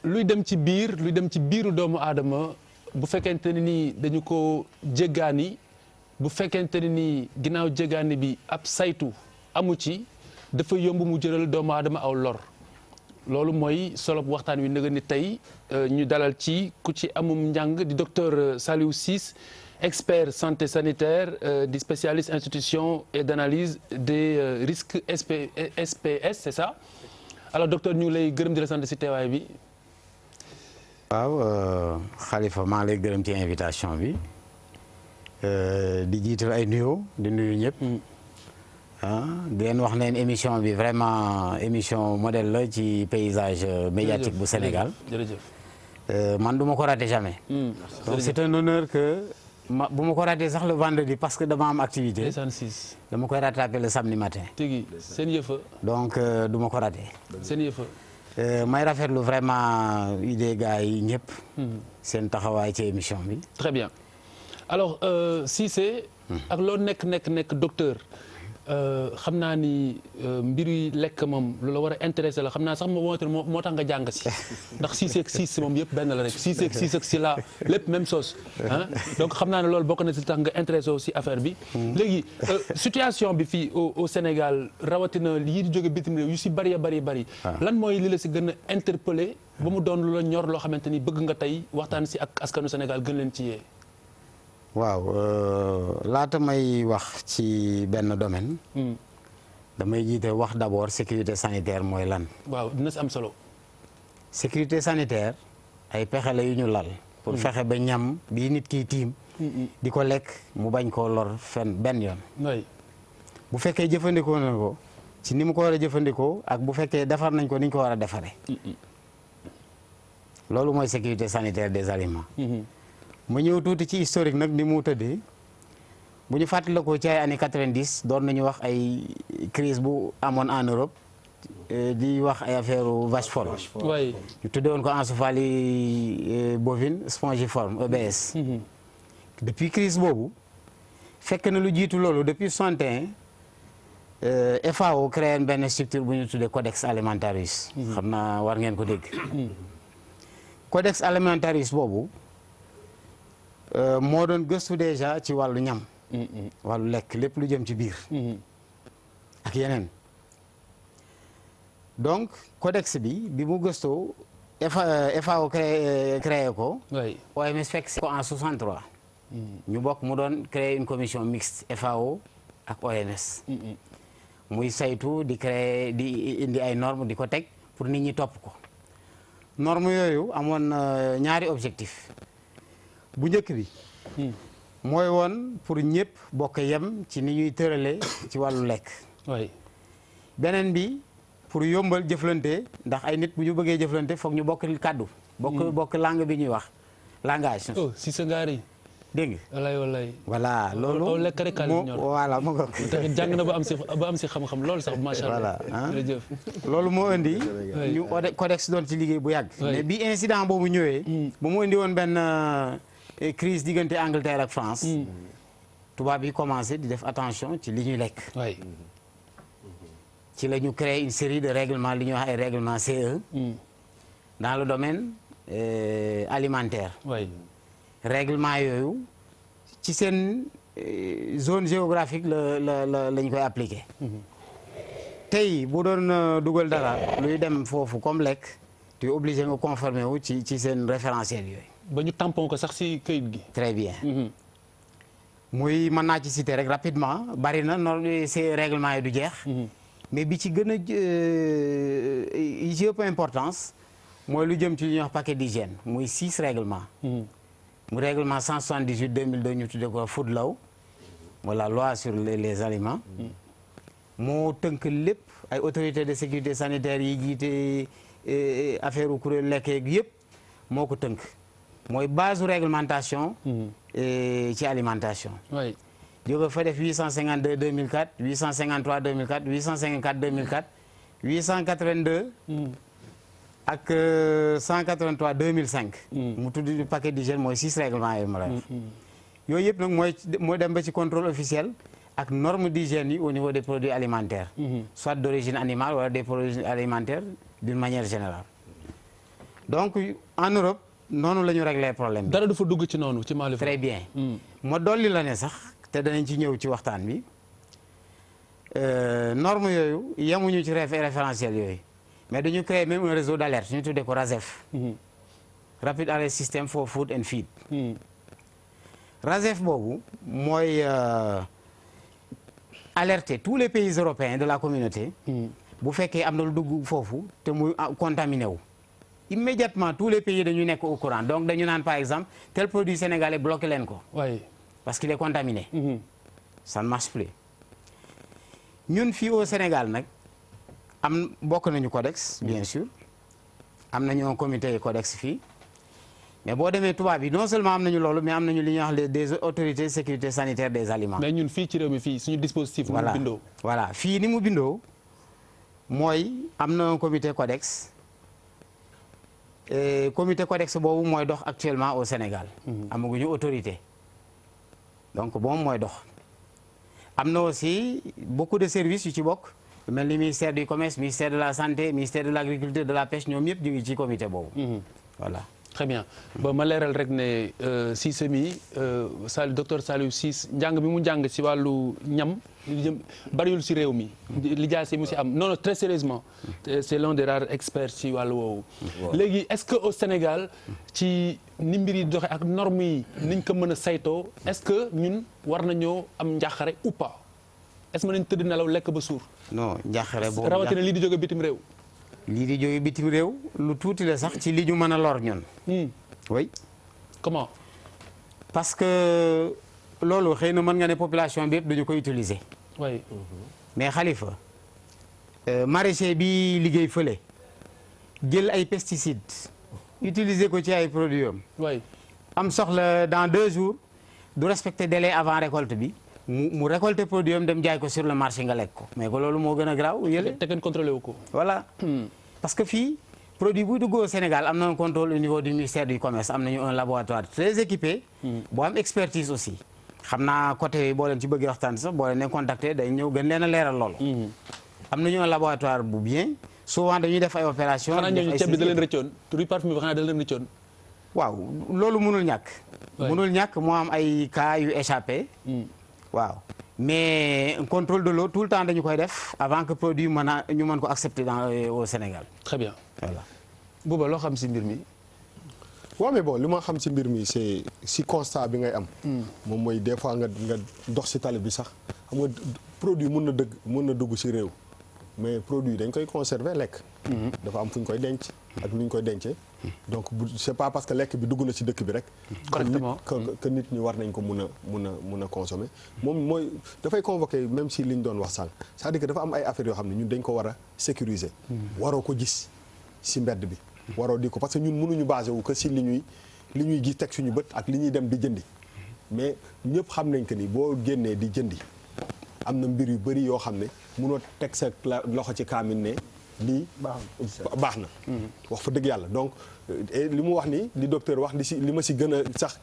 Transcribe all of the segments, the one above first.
luy dem ci biiru doomu aadama bu fekkente ne ni dañu ko jéggaani bu fekkente ne ni ginnaaw jéggaani bi ab saytu amu ci dafa yomb mu jëral doomu aadama aw lor loolu mooy solo waxtaan wi nga ni tey ñu dalal ci ku ci amum njàng di docteur Saliou Ciss expert santé sanitaire di spécialiste institution et d'analyse des risques SPS c'est ça alors docteur ñu ngi lay gërëm di la sant ci teewaay bi. waaw Khalifa maa lay gërëm ci invitation bi di jiital ay nuyoo di nuyu ñëpp di leen wax neen émission bi vraiment émission modèle la ci paysage médiatique bu Sénégal. jërëjëf man du ma ko raté jamais. donc c'est un honneur que bu ma ko raté sax le vendredi parce que dama am activité. dama koy rattrapé le samedi matin. tigi seen yëfa. donc du ma ko raté. seen yëfa. may rafetlu vraiment idée gars yi ñëpp. seen taxawaay ci émission bi. très bien alors Cissé. ak loo nekk docteur xam naa ni mbiri lekk moom lu la war a intéressé la xam naa sax moo tax nga jàng si ndax Cissé ak Ciss moom yëpp benn la rek Cissé ak Ciss ak Sylla lépp même chose ah donc xam naa ne loolu bokk na si tax nga intéressé aussi affaire bi. léegi situation bi fii au Sénégal rawatina yii di jóge bitim réew yu si bari. lan mooy li la si gën a interpellé ba mu doon lu la ñor loo xamante ni bëgg nga tey waxtaan si ak askanu Sénégal gën leen ci yee. waaw laata may wax ci benn domaine. damay jiite wax d'abord sécurité sanitaire mooy lan. waaw dina si am solo. sécurité sanitaire ay pexe la yu ñu lal. pour fexe ba ñam bii nit kiy tiim. di ko lekk mu bañ koo lor benn yoon. bu fekkee jëfandikoo na ko ci ni mu ko war a jëfandikoo ak bu fekkee defar nañ ko ni ñu ko war a defaree. loolu mooy sécurité sanitaire des aliments. ma ñëw tuuti ci historique nag ni mu tëddee bu ñu fàttalikoo ci ay années 90 doon nañu wax ay crise bu amoon en Europe di wax ay affaire vache folle. ñu tuddee woon ko encéphalie bovine spongiforme EBS. depuis crise boobu fekk na lu jiitu loolu depuis 61 FAO créé benn structure bu ñu tuddee Codex Alimentarius. xam naa war ngeen ko dégg. Codex Alimentarius boobu. moo doon gëstu déjà ci wàllu ñam. wàllu lekk lépp lu jëm ci biir. ak yeneen. donc codex bi mu gëstoo FAO créé ko. OMS fekk ko en 63. ñu bokk mu doon créer une commission mixte FAO ak OMS. muy saytu di créer di indi ay normes di ko teg pour nit ñi topp ko. normes yooyu amoon ñaari objectif bu njëkk bi mooy woon pour ñëpp bokk yem ci ni ñuy tërale ci wàllu lekk. beneen bi pour yombal jëflante ndax ay nit bu ñu bëggee jëflante foog ñu bokk kàddu. bokk langue bi ñuy wax langage. oh si sa ngaari. dégg nga. wallaay. voilà loolu lekk rek voilà mu ngoog. tamit jàng na ba am si xam-xam loolu sax macha allah. jërëjëf loolu moo indi. ñu codex doon ci liggéey bu yàgg. mais bi incident boobu ñëwee. ba mu indi woon benn crise diggante Angleterre ak France. tubaab yi commencé di def attention ci li ñuy lekk. ci la ñu créé une série de règlements li ñuy wax ay règlements CE. dans le domaine alimentaire. règlement yooyu ci seen zone géographique lañ koy appliqué. tey bu doon dugal dara luy dem foofu comme lekk tu es obligé nga conformer wu ci seen référentiel yooyu. ba ñu tampon ko sax ci këyit gi. très bien. muy mën naa ci citer rek rapidement bari na noonu ces règlements yi du jeex. mais bi ci gën a yi ci ëpp importance mooy lu jëm ci li ñuy wax paquet d'hygiène muy 6 règlements. mu règlement 178 2002 ñu tuddee ko Food Law mooy la loi sur les aliments. moo tënk lépp ay autorités de sécurité sanitaire yi jiite affaire kuréel lekk yeeg yëpp moo ko tënk mooy base réglementation. ci alimentation. jóge fa def 852 2004 853 2004 854 2004 882. ak 183 2005. mu tudd paquet d'hygiène mooy 6 règlements yooyu ma la yooyu yëpp nag mooy dem ba ci contrôle officiel ak normes d'hygiène yi au niveau des produits alimentaires. Soit d'origine animale wala des produits alimentaires d'une manière générale. Donc en Europe noonu la ñu régler problème bi. dara du fa dugg ci noonu ci Mali. Très bien. ma dolli la ne sax te danañ ci ñëw ci waxtaan bi normes yooyu yemuñu ci référentiel yooyu mais dañu créer même un réseau d'alerte ñu tuddee ko RASEF. Rapid Alert System for Food and Feed. RASEF boobu mooy alerter tous les pays européens de la communauté. bu fekkee am na lu dugg foofu te muy contaminé wu. Immédiatement tous les pays dañu nekk au courant donc dañu naan par exemple tel produit sénégalais bloqué leen ko. oui. parce qu'il est contaminé. Ça ne marche plus. ñun fii au Sénégal nag bokk nañu codex bien sûr am nañu un comité codex fii mais boo demee tubaab bi non seulement am nañu loolu mais am nañu li ñuy wax des autorités de sécurité sanitaire des aliments. mais ñun fii ci réew mi fii suñu dispositif. ni mu bindoo voilà fii ni mu bindoo mooy am na un comité codex. Comité codex boobu mooy dox actuellement au Sénégal. amaguñu autorité donc moom mooy dox. am na aussi beaucoup de services yu ci bokk mel ni ministère du commerce ministère de la santé ministère de l'agriculture de la pêche ñoom ñëpp ñu ngi ci comité boobu. voilà. très bien ba ma leeral rek ne Cissé mi docteur Saliou Ciss njàng bi mu njàng si wàllu ñam bariwul si réew mi. lijaase mu si am non non très sérieusement c'est l'un des rares experts si wàllu woowu. léegi est-ce que au Sénégal ci ni mbir yi doxe ak normes yi niñ ko mën a saytoo est-ce que ñun war nañoo am njàqare ou pas est-ce que mën nañ tëdd nelaw lekk ba suur. non njàqare boobu rawatina lii di jóge bitim réew. lii di jóge bitim réew lu tuuti la sax ci li ñu mën a lor ñun. oui. comment. parce que loolu xëy na mën nga ne population bi yëpp dañu koy utiliser. oui. mais Khalifa maraîcher bi liggéey fële jël ay pesticides utiliser ko ci ay produits am. oui. am soxla dans 2 jours du respecter délai avant récolte bi mu récolter produit am dem jaay ko sur le marché nga lekk ko. mais ko loolu moo gën a graaw yële. te kenn contrôlé wu ko. voilà. parce que fii produit buy dugg au Sénégal am na un contrôle au niveau du ministère du commerce am nañu un laboratoire très équipé. boo am expertise aussi. xam naa côté boo leen ci bëgg waxtaan sax boo leen ne contacter day ñëw gën leen a leeral loolu. am nañu un laboratoire bu bien souvent dañuy def ay opérations. xanaa ñooñu ceeb bi da leen rëccoon riz parfumé bi xanaa da leen rëccoon. waaw loolu mënul ñàkk. mënul ñàkk moo am ay cas yu échappé. waaw mais contrôle de l'eau tout le temps dañu koy def avant que produit ñu mën ko accepter au Sénégal. très bien voilà. Bouba loo xam si mbir mi. waaw mais bon li ma xam si mbir mi c'est si constat bi ngay am. moom mooy des fois nga dox si tali bi sax xam nga produit mën na dugg si réew mais produit dañ koy conserver lekk. dafa am fu ñu koy denc ak lu ñu koy dencee. donc c'est pas parce que lekk bi dugg na ci dëkk bi rek. correctement que nit ñi war nañ ko mun a consommer. moom mooy dafay convoquer même si li ñu doon wax sànq c'est-à-dire que dafa am ay affaires yoo xam ne ñun dañ ko war a sécuriser. waroo ko gis si mbedd bi. waroo di ko parce que ñun mënuñu basé wu que si li ñuy gis teg suñu bët ak li ñuy dem di jëndi mais ñëpp xam nañ que ni boo génnee di jëndi am na mbir yu bëri yoo xam ne mënoo teg sa loxo ci kaamin ne. lii baax na wax fa dëgg yàlla donc li mu wax ni li docteur wax li ma si gën a sax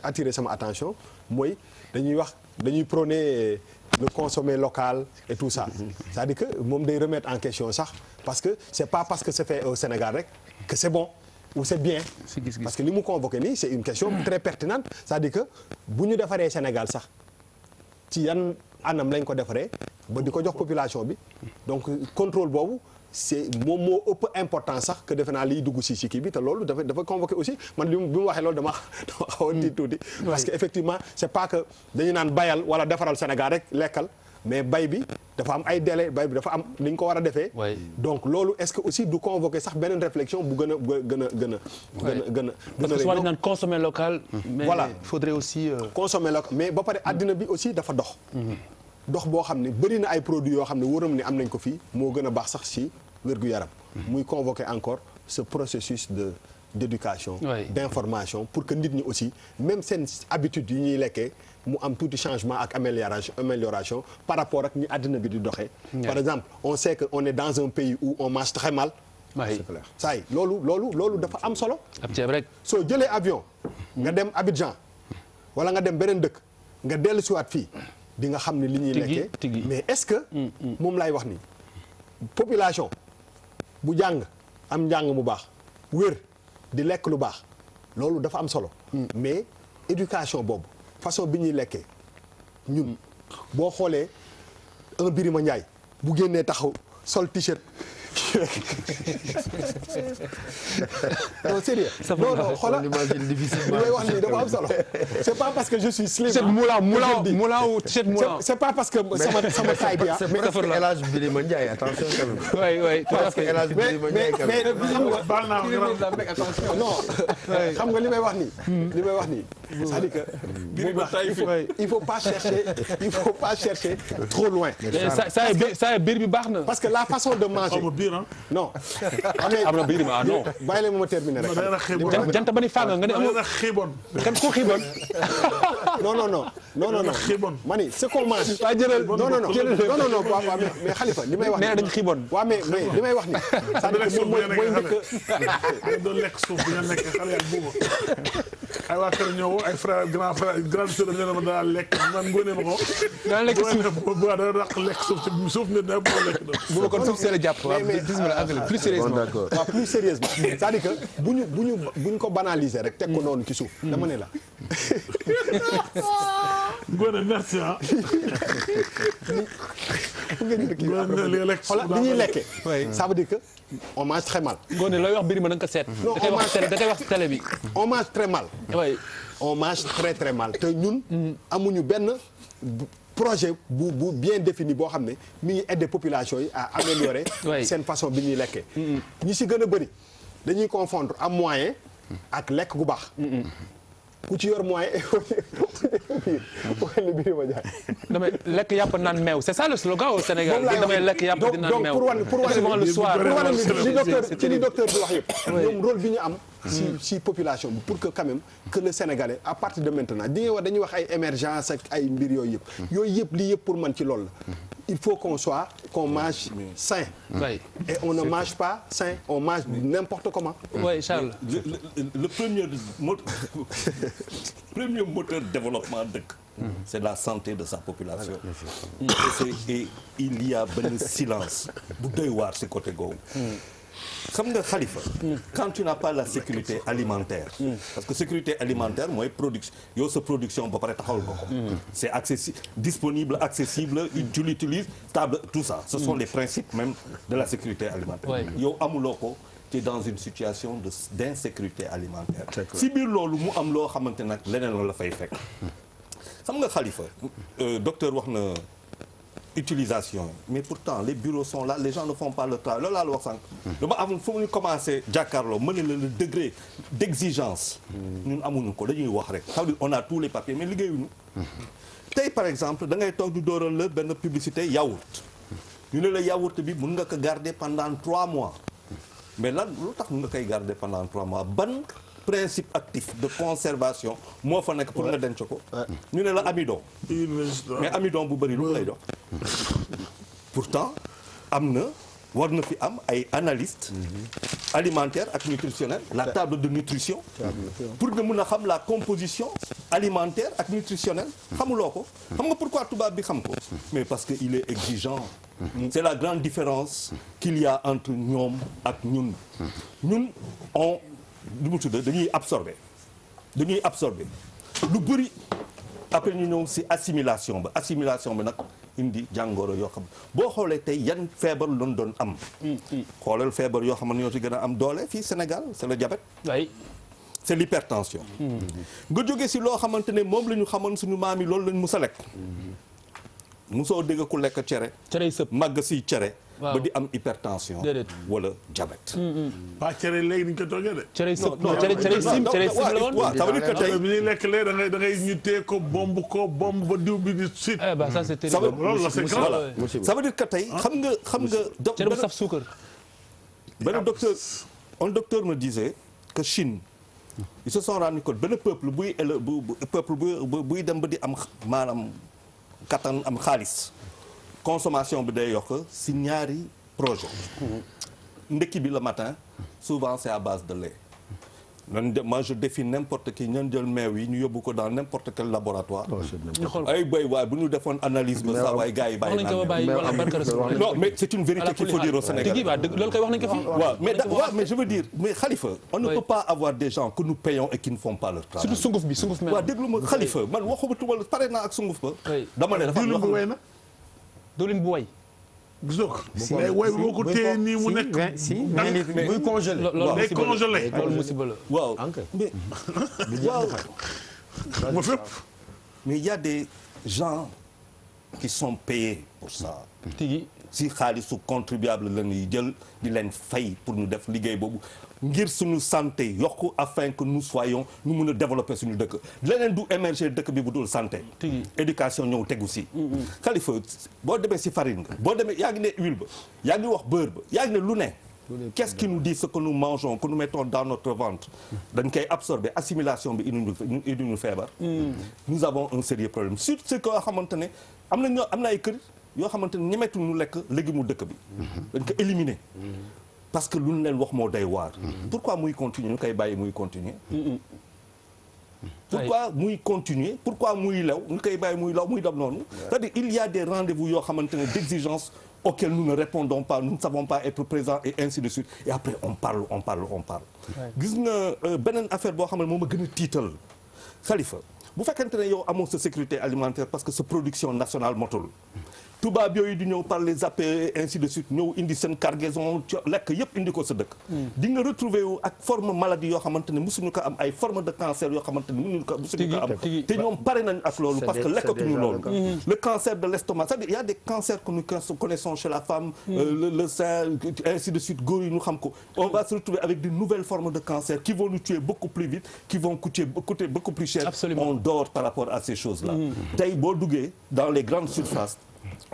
attirer sama attention mooy dañuy prôner le consommer local et tout ça c'est-à-dire que moom day remettre en question sax parce que c'est pas parce que c'est fait au Sénégal rek que c'est bon ou c'est bien parce que li mu convoqué nii c'est une question très pertinente c'est-à-dire que bu ñu defaree Sénégal sax ci yan anam lañ ko defaree ba di ko jox population bi donc contrôle boobu c'est moom moo ëpp important sax que defe naa liy dugg si kii bi te loolu dafa convoqué aussi man bi mu waxee loolu dama xaw a tiit tuuti parce que effectivement c'est pas que dañu naan bayal wala defaral Sénégal rek lekkal mais bay bi dafa am ay délai bay bi dafa am ni ñu ko war a defee donc loolu est-ce que aussi du convoqué sax beneen réflexion bu gën a parce que souvent naan consommer local mais voilà il faudrait aussi consommer local mais ba pare àddina bi aussi dafa dox boo xam ne bëri na ay produits yoo xam ne wóoram ni am nañ ko fii moo gën a baax sax ci wér-gu-yaram muy convoquer encore ce processus d'éducation d'information pour que nit ñi aussi même seen habitude yi ñuy lekkee mu am tuuti changement ak amélioration par rapport ak ñi àddina bi di doxee par exemple on sait que on est dans un pays où on mange très mal c'est clair ça y loolu dafa am solo ab ceeb rek soo jëlee avion nga dem Abidjan wala nga dem beneen dëkk nga dellu siwaat fii di nga xam ne li ñuy Tigi, lekkee tigi. mais est-ce que moom laay wax ni population bu jàng am njàng mu baax wér di lekk lu baax loolu dafa am solo mais éducation boobu façon bi ñuy lekkee ñun boo xoolee un Birima Ndiaye bu génnee taxaw sol t-shirt non sérieux non non xoolal li may wax nii dafa am solo c'est pas parce que je suis slim t-shirt moulin ou t-shirt moulin. c'est pas parce que sama taille bi C'est presque El Hadj Birima Ndiaye, attention quand même. oui tout à Parce que fait. El Hadj Birima Ndiaye quand même. non xam nga li may wax nii li may wax nii c'est-à-dire que il faut pas chercher trop loin saa biir bi baax na. parce que la façon de manger non am na biir ah non. bàyyi leen ma terminer rek jant ba ni fàng nga ne amul kan ku xiibon. non ma ni ce qu'on mange non waaw mais Khalifa li may wax nee na dañu xiibon. waaw mais li may wax ni c'est-à-dire que moom mooy njëkk doon lekk suuf bi nga nekk xale ak buuba ay waa kër ñëw ay frère grand sœur ne ma daa lekk man ngóone ma ko daa lekk suuf bu da raq lekk suuf ne da bu lekk bu ma kon suuf see la jàpp. mais plus sérieusement. waaw plus sérieusement c'est-à-dire que bu ñu ko banaliser rek teg ko noonu ci suuf dama ne la ngóone merci ah xoolal bi ñuy lekkee ça veut dire que on mange très mal Ngoné looy wax Birima na nga ko seet. Non, da koy wax télé da koy wax télé bi. on mange très mal oui. on mange très mal te ñun amuñu benn projet bu bien défini boo xam ne mi ngi aider population yi à améliorer Oui. seen façon bi ñuy lekkee ñi si gën a bëri dañuy confondre am moyen ak lekk gu baax ku ci yor moyen biir Birima Ndiaye damay lekk yàpp naan meew c'est ça le slogan au Sénégal. damay lekk yàpp di naan meew. donc pour wane souvent le soir. pour wane c'est li docteur bi wax yëpp ñoom rôle bi ñu am si population bi pour que quand même que le Sénégalais à partir de maintenant dañuy wax ay émergence ak ay mbir yooyu yëpp lii yëpp pour man ci loolu la il faut qu'on mange sain oui. et on ne mange pas sain on mange n'importe comment oui Charles. le premier moteur de développement dëkk c'est la santé de sa population et il y a benn silence bu doy waar ci côté googu xam nga Khalifa quand tu n'as pas la sécurité alimentaire parce que sécurité alimentaire mooy production yow sa production ba pare taxawal nga ko c'est accessible disponible accessible tu l'utilises stable tout ça ce sont les principes même de la sécurité alimentaire yow amuloo ko tu es dans une situation d'insécurité alimentaire si biir loolu mu am loo xamante nag leneen la fay fekk xam nga Khalifa docteur wax na utilisation mais pourtant les bureaux sont là les gens ne font pas le travail loolu laa la wax sànq dama am fu mu commencé jàkkaarloo mën na le degré d'exigence ñun amuñu ko dañuy wax rek ça veut dire on a tous les papiers mais liggéeyuñu tey par exemple da ngay toog di dóoral la benn publicité yaourt ñu ne la yaourt bi mun nga ko garder pendant 3 mois mais lan lu tax mun nga koy garder pendant 3 mois ban principe actif de conservation moo fa nekk pour nga denc ko ñu ne la amidon mais amidon bu bëri lu mu lay dox pourtant am na war na fi am ay analystes alimentaires ak nutritionnels la table de nutrition pour nga mun a xam la composition alimentaire ak nutritionnelle xamuloo ko xam nga pourquoi tubaab bi xam ko mais parce que il est exigeant c'est la grande différence qu'il y a entre ñoom ak ñun on lu mu tudd dañuy absorber lu bëri après ñu ñëw ci assimilation bi nag indi jàngoro yoo xam boo xoolee tey yan feebar lañ doon am xoolal feebar yoo xam ne ñoo ci gën a am doole fii Sénégal c'est le diabète oui. c'est l'hypertension nga jóge ci loo xamante ne moom la ñu xamoon suñu maam yi loolu lañ mus a lekk musoo dégg ku lekk cere sëb màgg ci cere waaw ba di am hypertension wala diabète pas cere léegi ni ñu ko toogee de cere sëb la woon ça veut dire que tey bi ñuy lekk léegi da ngay ñu téye ko bomb ba diw bi di suite bah ça c'est ça veut terrible. loolu la c'est grave ça veut dire que tey xam nga cere bu saf suukar. benn docteur me disait que Chine ils se sont rendu compte benn peuple buy dem ba di am maanaam kattan am xaalis consommation bi day yokk si ñaari projet ndekki bi le matin souvent c'est à base de lait moi je défie n'importe qui ñan jël meew yi ñu yóbbu ko dans n'importe quel laboratoire. ay béy waay bu ñu defoon analyse ba saa waay gars yi bàyyi non mais c'est une vérité qu'il faut dire au Sénégal. loolu koy wax nañ ko fi. waaw mais je veux dire mais Khalifa on ne peut pas avoir des gens que nous payons et qui ne font pas leur travail. surtout sunguf bi sunguf mel. waaw déglu ma Khalifa man waxuma tumal pare naa ak sunguf ba. dama ne dafa am diwlin bu way na. diwlin bu way. gisoo ko mais way boo ko téye nii mu nekk. muy congelé. day congelé. loolu musiba la. waaw mais waaw. ma fépp. mais il y a des gens qui sont payés pour ça. tigi si xaalisu contribuable la ñuy jël di leen fay pour ñu def liggéey boobu ngir suñu santé yokku afin que nous soyons ñu mun a développer suñu dëkk leneen du émerger dëkk bi bu dul santé. éducation ñëw tegu si. Khalifa boo demee si farine nga boo demee yaa ngi ne huile ba yaa ngi wax beurre ba yaa ngi ne lu ne. Qu'est-ce qui nous dit ce que nous mangeons que nous mettons dans notre ventre dañ koy absorber assimilation bi indi ñu feebar. Nous avons un sérieux problème surtout ce que xamante ne am na ay kër yoo xamante ne ñemetu ñu lekk léegi mu dëkk bi. dañ ko éliminer. parce que lu ñu leen wax moo day waar. pourquoi muy continuer ñu koy bàyyi muy continuer. pourquoi muy continuer pourquoi muy lew ñu koy bàyyi muy law muy dem noonu. c'est-à-dire il y a des rendez-vous yoo xamante ne d'exigence auxquels nous ne répondons pas nous ne savons pas être présents et ainsi de suite et après on parle. gis nga beneen affaire boo xam ne moom a gën a tiital Khalifa bu fekkente ne yow amoo sa sécurité alimentaire parce que sa production nationale motul tubaab yooyu di ñëw par les APE et ainsi de suite ñëw indi seen cargaison lekk yëpp indi ko sa dëkk. di nga retrouver wu ak forme maladie yoo xamante ne musuñu ko am ay forme de cancer yoo xamante ne musuñu ko am te ñoom pare nañ ak loolu parce que lekkatuñu loolu. le cancer de l'estomac c'est-à-dire il y a des cancers que nous connaissons chez la femme. le sein ainsi de suite góor yi ñu xam ko. on va se retrouver avec de nouvelles formes de cancer qui vont nous tuer beaucoup plus vite qui vont coûter beaucoup plus cher. Absolument. On dort par rapport à ces choses-là. tey boo duggee dans les grandes surfaces.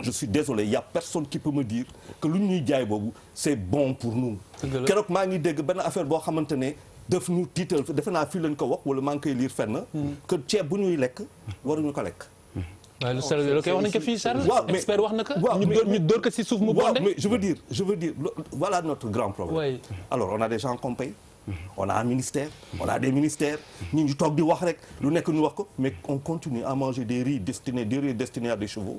Je suis désolé il y a personne qui peut me dire que lu ñuy jaay boobu c'est bon pour nous. keroog maa ngi dégg benn affaire boo xamante ne daf ñu tiital defe naa fii lañ ko wax wala maa ngi koy lire fenn. que ceeb bu ñuy lekk waruñu ko lekk. waaw lu koy wax nañ ko fii Charles. waaw mais expert wax na ko. waaw ñu door ko si suuf mu bondé. mais je veux dire voilà notre grand problème. Oui. Alors on a des gens qu'on paye. on a un ministère on a des ministères ñu toog di wax rek lu nekk ñu wax ko mais on continue à manger des riz destinés à des chevaux.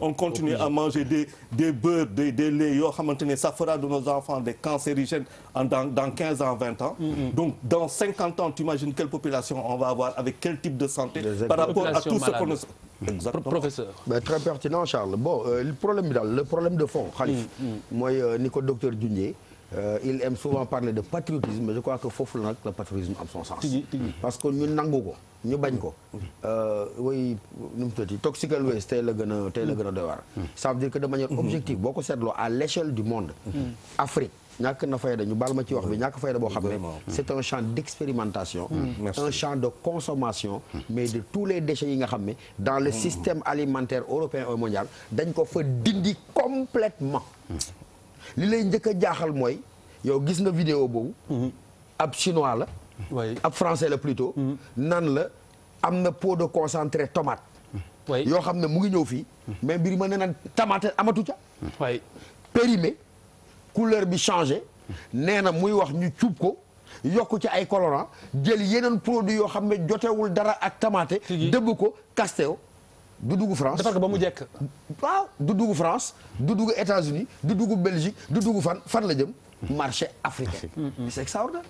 on continue à manger des beurres des laits yoo xamante ne ça fera de nos enfants des cancérigènes dans 15 ans 20 ans. Donc dans 50 ans tu imagines quelle population on va avoir avec quel type de santé par rapport à tout ce qu'on a. Exactement. Professeur. Très pertinent Charles bon le problème de fond Khalifa mooy ni ko docteur Dioundié il aime souvent parler de patriotisme mais je crois que foofu la nag le patriotisme am son sens. parce que ñu nangu ko ñu bañ ko. oui nu mu tuddati toxical waste tey la gën a doy waar. ça veut dire que de manière objective boo ko seetloo à l'échelle du monde. Afrique ñàkk na fayda ñu baal ma ci wax bi ñàkk fayda boo xam ne c'est un champ d'expérimentation. un champ de consommation. mais de tous les déchets yi nga xam ne dans le système alimentaire européen et mondial dañ ko fa dindi complètement li lay njëkk a jaaxal mooy yow gis nga vidéo boobu ab chinois la ab français la plutôt nan la am na pot de concentré tomate yoo xam ne mu ngi ñëw fii mais mbir ma ne na tomate amatu ca périmé couleur bi changé nee na muy wax ñu cuub ko yokk ci ay colorant jël yeneen produit yoo xam ne jotewul dara ak tomate dëbb ko castéo du dugg France defar ko ba mu jekk. waaw du dugg France du dugg États-Unis du dugg Belgique du dugg fan la jëm marché africain. c'est extraordinaire.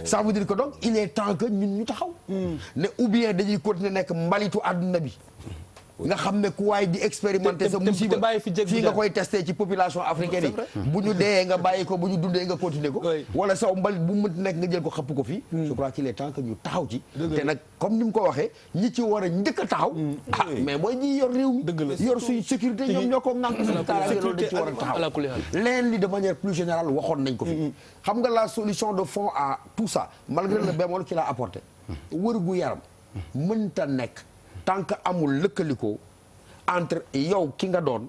ça veut dire que donc il est temps que ñun ñu taxaw. ne ou bien dañuy continuer nekk mbalitu àdduna bi. nga xam ne ku waay di expérimenter sa musiba fii nga koy testé ci population africaine yi bu ñu dee nga bàyyi ko bu ñu dundee nga continuer ko wala saw mbalit bu mu nekk nga jël ko xapp ko fii je crois qu'il est temps que ñu taxaw ci te nag comme ni mu ko waxee ñi ci war a njëkk a taxaw mais mooy ñi yor réew mi yor suñu sécurité ñoom ñoo ko ŋànk suñu kaaraange loolu dañ ci war a taxaw leen li de manière plus générale waxoon nañ ko fi xam nga la solution de fond à tout ça malgré le bémol qu'il a apporté wër gu yaram mënta nekk tant que amul lëkkalikoo entre yow ki nga doon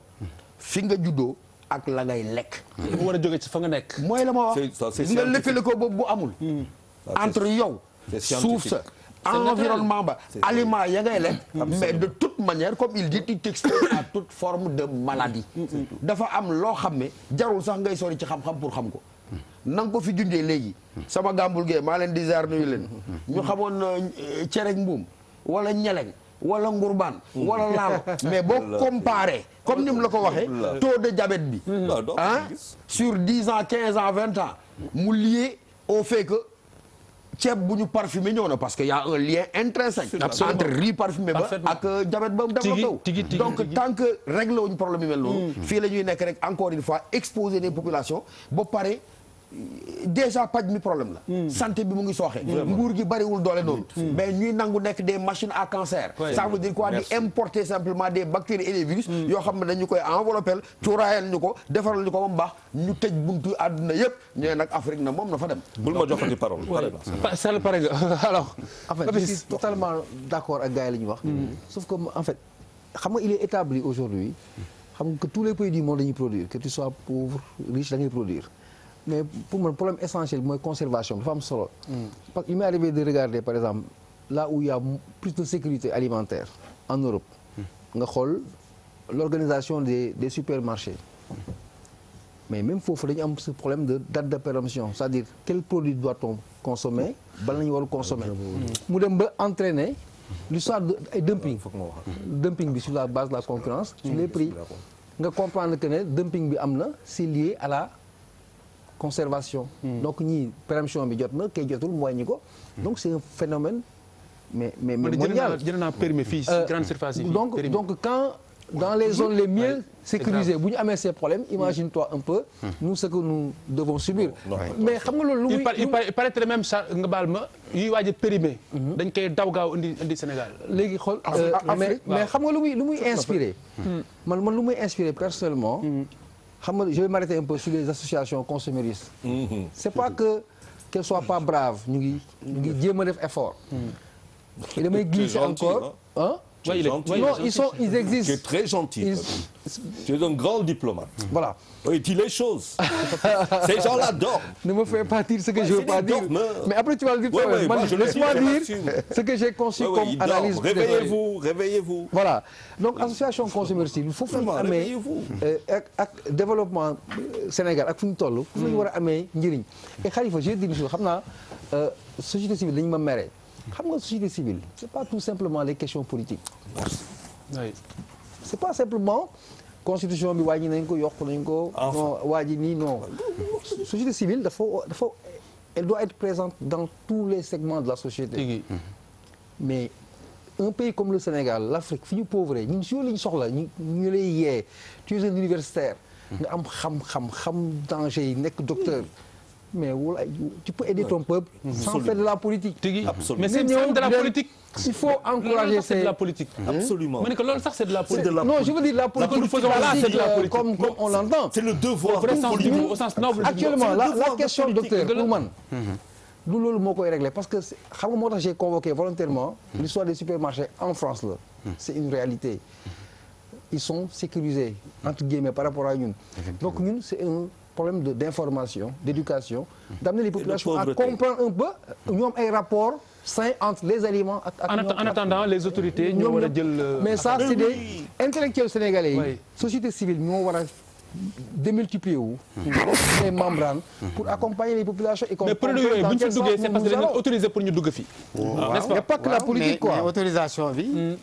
fi nga juddoo ak la ngay lekk. mu war a jóge ci fa nga nekk. mooy la ma wax nga lëkkalikoo boobu bu amul. entre yow. suuf sa environnement ba aliment ya ngay lekk. mais de toute manière comme il dit tu t'exposes à toute forme de maladie. dafa am loo xam ne jarul sax ngay sori ci xam-xam pour xam ko. na nga ko fi junjee léegi sama gàmbul gee maa leen di ziar nuyu leen ñu xamoon cereg mbuum wala ñeleng wala ngurbaan wala laalo mais boo comparé comme ni mu la ko waxee taux de diabète bi sur 10 ans 15 ans 20 ans mu lié au fait que ceeb bu ñu parfumé ñëw na parce que y a un lien intrinsèque entre riz parfumé ba ak diabète ba mu développé donc tant que réglé wuñu problème yu mel noonu fii la ñuy nekk rek encore une fois exposer les populations ba pare déjà paj mi problème la santé bi mu ngi sooxe nguur gi bariwul doole noonu mais ñuy nangu nekk des machines à cancer ça veut dire quoi di importer simplement des bactéries et des virus yoo xam ne dañu koy enveloppel cuuraayal ñu ko defaral ñu ko ba mu baax ñu tëj buntu àdduna yëpp ñooy nag Afrique na moom na fa dem bul ma joxati parole Sall pare nga alors en fait je suis totalement d'accord ak gars yi la ñuy wax sauf que en fait xam nga il est établi aujourd'hui xam nga que tous les pays du monde dañuy produire que tu sois pauvre riche da ngay produire mais pour moi le problème essentiel mooy conservation dafa am solo parce que il m'est arrivé de regarder par exemple là où il y a plus de sécurité alimentaire en Europe nga xool l'organisation des supermarchés mais même foofu dañu am ce problème de date de péremption c'est-à-dire quel produit doit-on consommer bala nañu war consommer mu dem ba entraîner l'histoire de dumping dumping bi sur la base de la concurrence sur les prix nga comprendre que ne dumping bi am na c'est lié à la conservation donc ñii péremption bi jot na kay jotul mu wàññi ko donc c'est un phénomène mais mondial jël naa permis fii grande surface yi donc quand dans les zones les mieux sécurisées bu ñu amee ces problèmes imagine-toi un peu nous ce que nous devons subir mais xam nga loolu il paraîtrait même ça nga baal ma yuy waaj a périmé dañ koy daw gaaw indi Sénégal léegi xool mais xam nga lu muy inspiré man lu muy inspiré personnellement xam nga je vais m'arrêter un peu sur les associations consuméristes c'est pas que qu'elles soient pas braves ñu ngi jéem a def effort et damay glisser encore hein Tu es gentil. Non, ils existent. Tu es très gentil. Tu es un grand diplomate. Voilà. Oui, dis les choses. Ces gens-là dorment. Ne me fais pas dire ce que je veux pas dire. Mais après tu vas le dire. Ouais, moi, je laisse-moi dire ce que j'ai conçu comme analyse. Réveillez-vous. Voilà. Donc association consumériste il faut fu ñu amee ak développement Sénégal ak fu ñu toll fu ñu war a amee njëriñ et Khalifa j'ai dit xam naa société civile dañu ma mere xam nga société civile c'est pas tout simplement les questions politiques c'est pas simplement constitution bi wàññi nañ ko yokk nañ ko non wàññi nii non société civile dafa elle doit être présente dans tous les segments de la société mais un pays comme le Sénégal l'Afrique fi ñu pauvre ñun si yow la ñu soxla ñu lay yee tu es un universitaire nga am xam danger yi nekk docteur mais wala tu peux aider ton peuple sans faire de la politique. Absolument. Mais c'est de la politique. Il faut encourager c'est de la politique. Absolument. Mais loolu sax c'est de la politique. Non, je veux dire la politique c'est de la politique comme on l'entend. C'est le devoir politique au sens noble. Actuellement la question docteur pour man du loolu moo koy régler parce que xam nga moo tax j'ai convoqué volontairement l'histoire des supermarchés en France là. C'est une réalité. Ils sont sécurisés entre guillemets par rapport à ñun. Donc ñun c'est un problème d'information, d'éducation, d'amener les populations à comprendre un peu ñoom ay rapports sains entre les aliments ak en attendant les autorités ñoo war a jël mais ça c'est des intellectuels sénégalais yi société civile ñoo war a démultiplier wu les membranes pour accompagner les populations et mais produit yooyu bu ñu fi duggee c'est parce que dañu autorisé pour ñu dugg fi n'est-ce pas? Pas que la politique quoi. Mais autorisation bi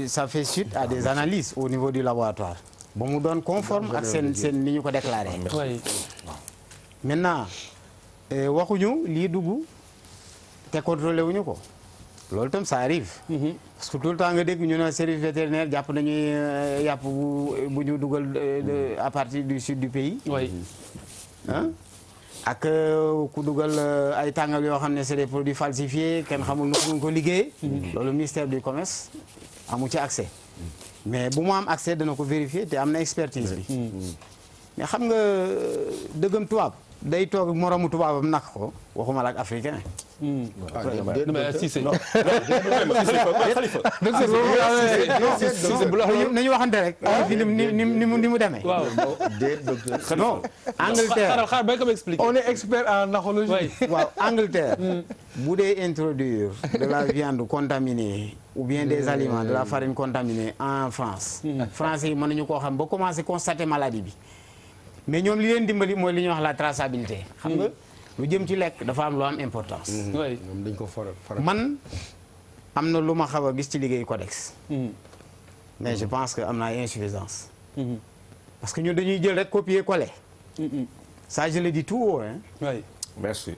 ça fait suite à des analyses au niveau du laboratoire ba mu doon conforme ak seen ni ñu ko déclaré. Maintenant waxuñu lii dugg te contrôlé wuñu ko loolu tam ça arrive. Parce que tout le temps nga dégg ñu ne service vétérinaire jàpp nañuy yàpp bu ñu dugal à partir du sud du pays. ak ku dugal ay tàngal yoo xam ne c'est des produits falsifiés kenn xamul nu ñu ko liggéeyee. loolu ministère du commerce amu ci accès. mais bu mu am accès dana ko vérifier te am na expertise bi. mais xam nga dëggam tubaab day toog moromu tubaabam nak ko waxuma la ak africain. nañu waxante rek. ni mu demee. non Angleterre on est expert en naxologie. waaw Angleterre. bu dee introduire de la viande contaminée. ou bien des aliments de la farine contaminée en France. Français yi mën nañu koo xam ba commencer constater maladie bi. mais ñoom li leen dimbali mooy li ñuy wax la traçabilité. xam nga lu jëm ci lekk dafa am lu am importance. ñoom dañ ko faral. man am na lu ma xaw a gis ci liggéey codex. mais je pense que am na insuffisance. parce que ñun dañuy jël rek copier coller. ça je le dis tout haut hein. oui merci.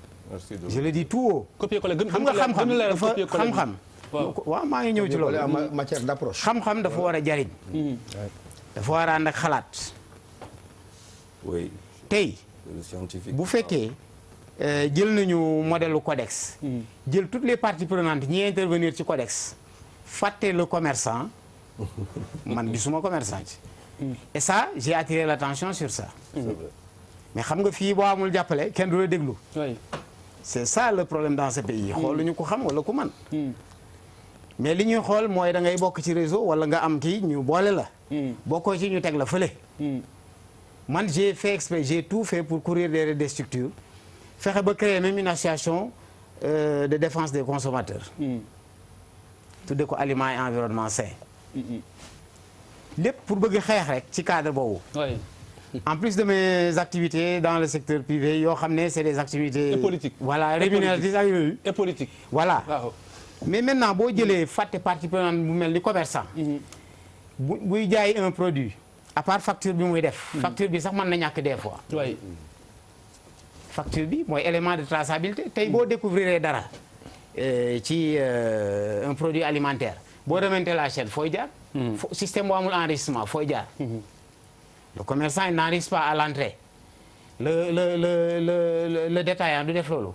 je le dis tout haut. copier coller xam nga xam-xam dafa xam-xam. waaw maa ngi ñëw ci loolu. matière d'approche. xam-xam dafa war a jariñ. dafa war a ànd ak xalaat. oui. tey le scientifique. bu fekkee jël nañu modèle lu codex. jël toutes les parties prenantes ñi intervenir ci codex. fàtte le commerçant. man gisuma commerçant ci. et ça j'ai attiré l'attention sur ça. mais xam nga fii boo amul jàppale kenn du la déglu. oui c'est ça le problème dans ce pays. xooluñu ko xam wala ku man mais li ñuy xool mooy da ngay bokk ci réseau wala nga am kii ñu boole la. bokkoo ci ñu teg la fële. man j'ai fait exprès j'ai tout fait pour courir derrière des structures fexe ba créer même une association de défense des consommateurs. tudde ko aliments et environnement sain. lépp pour bëgg xeex rek ci cadre boobu. oui en plus de mes activités dans le secteur privé yoo xam ne c'est des activités. et politique voilà rémunératrices ak yooyu. et politique. voilà waaw. mais maintenant boo jëlee fàtte partie prenante bu mel ni commerçant. buy jaay un produit. à part facture bi muy def. facture bi sax mën na ñàkk des fois. oui facture bi mooy élément de traçabilité tey boo découvrir dara ci un produit alimentaire boo remonter la chaîne fooy jaar. système boo amul enregistrement fooy jaar. le commerçant il n'enregistre pas à l'entrée. le détaillant du def loolu.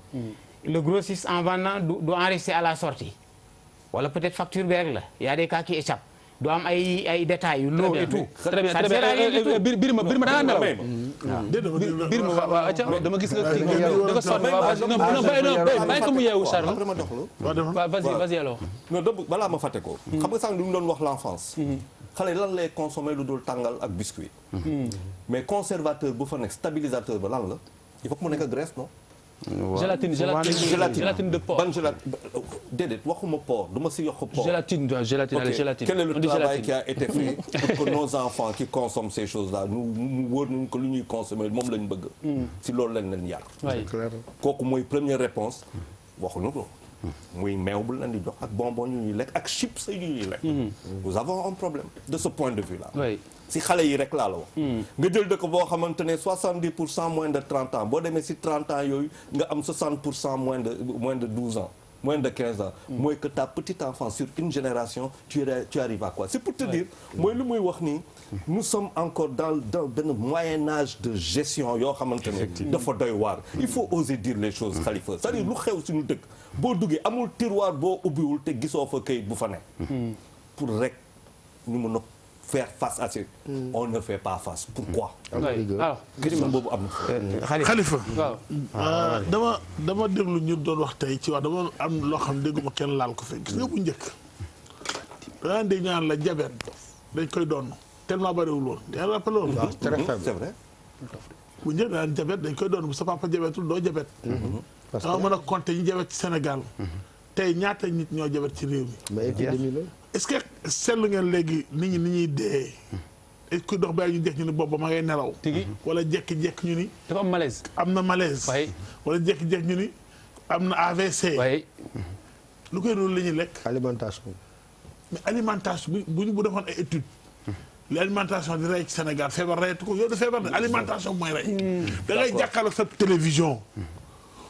le grossiste en vendant du enregistrer à la sortie. wala peut-être facture bi rek la y a des cas qui échappent. du am ay détails yu lourds et tout. très bien très bien Birima da ngaa nelaw. Birima waaw acca dama gis nga kii da nga sonn waaw bàyyi ko mu yeewu Charles. après ma doxlu. waaw vas-y alors. non donc balaa ma fàtte ko. xam nga sànq li mu doon wax l'enfance. xale lan lay consommer lu dul tàngal ak biscuit. mais conservateur bu fa nekk stabilisateur ba lan la il faut que mu nekk graisse non. gélatine de porc. ban gélatine déedéet waxuma porc du ma si yokk porc. gélatine allez gélatine. Quel est le travail qui a été fait pour que nos enfants qui consomment ces choses-là mu wóor nañu ko lu ñuy consommer moom lañ bëgg. si loolu lañ leen yar. kooku mooy première réponse waxuñu ko. muy meew bu leen di jox ak bonbon yu ñuy lekk ak chips yu ñuy lekk. nous avons un problème de ce point de vue là. si xale yi rek laa la wax. nga jël dëkk boo xamante ne 70% moins de 30 ans boo demee si 30 ans yooyu nga am 60% moins de 12 ans moins de 15 ans. mooy que ta petite enfant sur une génération tu arrives à quoi c'est pour te dire mooy lu muy wax nii. nous sommes encore dans benn moyen âge de gestion yoo xamante ne dafa doy waar. il faut oser dire les choses Khalifa c'est-à-dire lu xew suñu dëkk boo duggee amul tiroir boo ubbiwul te gisoo fa kayit bu fa nekk. pour rek ñu mën a faire face à ce. on ne fait pas face pourquoi. alors question boobu am na. Khalifa. waaw dama déglu ñu doon wax tey ci wax dama am loo xam dégguma kenn laal ko fi gis nga bu njëkk. danaa dégg ñaan la diabète dañ koy doon tellement bariwul woon yaa rappelé loolu. très faible c'est vrai. bu njëkk daan diabète dañ koy doon bu sa papa diabètul doo diabète. dama mën a compter ñu diabète ci Sénégal. tey ñaata nit ñoo diabète ci réew mi. mais épidémie la. est-ce que seetlu ngeen léegi nit ñi ni ñuy dee. est-ce que dox ba ñu jekk ñu ni boobu ma ngay nelaw. tigi wala jékki-jékki ñu ni. dafa am malaise. am na malaise. waaye. wala jékki-jékki ñu ni am na AVC. waaye. lu koy noonu la ñuy lekk. alimentation. mais alimentation bu defoon ay études. li alimentation di rey ci Sénégal feebar reyatu ko yow de feebar de alimentation mooy rey. da ngay jàkkaarloog sa télévision.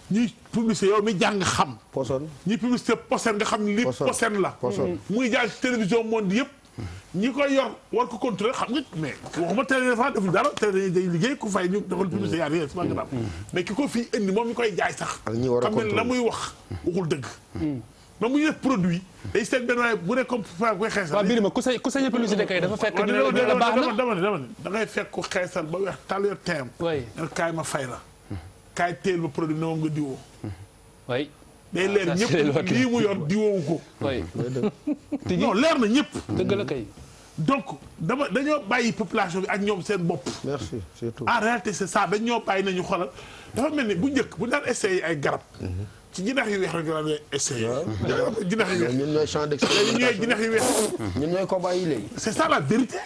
ñuy publicité yow mi jàng xam. poson. ñuy publicité posen nga xam ni. posen la. poson muy jaar ci télévision monde yëpp. ñi koy yor war ko contrôler xam nga mais waxuma télé dafa def dara télé day liggéey ku fay ñu defal publicité yaa rien c'est pas grave. mais ki ko fii indi moom mi koy jaay sax. ak ñi war a xam ne la muy wax waxul dëgg. ba muy def produit day seet benn waaye bu ne comme fa koy xeesal. waaw Birima ku sañ publicité kay dafa fekk dina la baax na dama ne da ngay fekk ku xeesal ba weex tal yor teem. oui kaay ma fay la. kaay teel ba produit ne moom nga diwoo. oui. day leer ñëpp lii mu yor diwoowu ko. oui. non leer na ñëpp. dëgg la kay. donc dañoo bàyyi population bi ak ñoom seen bopp. merci c'est tout. en réalité c'est ça dañoo bàyyi nañu xoolal dafa mel ni bu njëkk bu daan essayé ay garab. ci jinax yu weex rek daan essayé. jinax yu weex ñun ñooy champ d'expérimentation ñooy jinax yu weex. ñun ñooy cobaye yi léegi. c'est ça la vérité.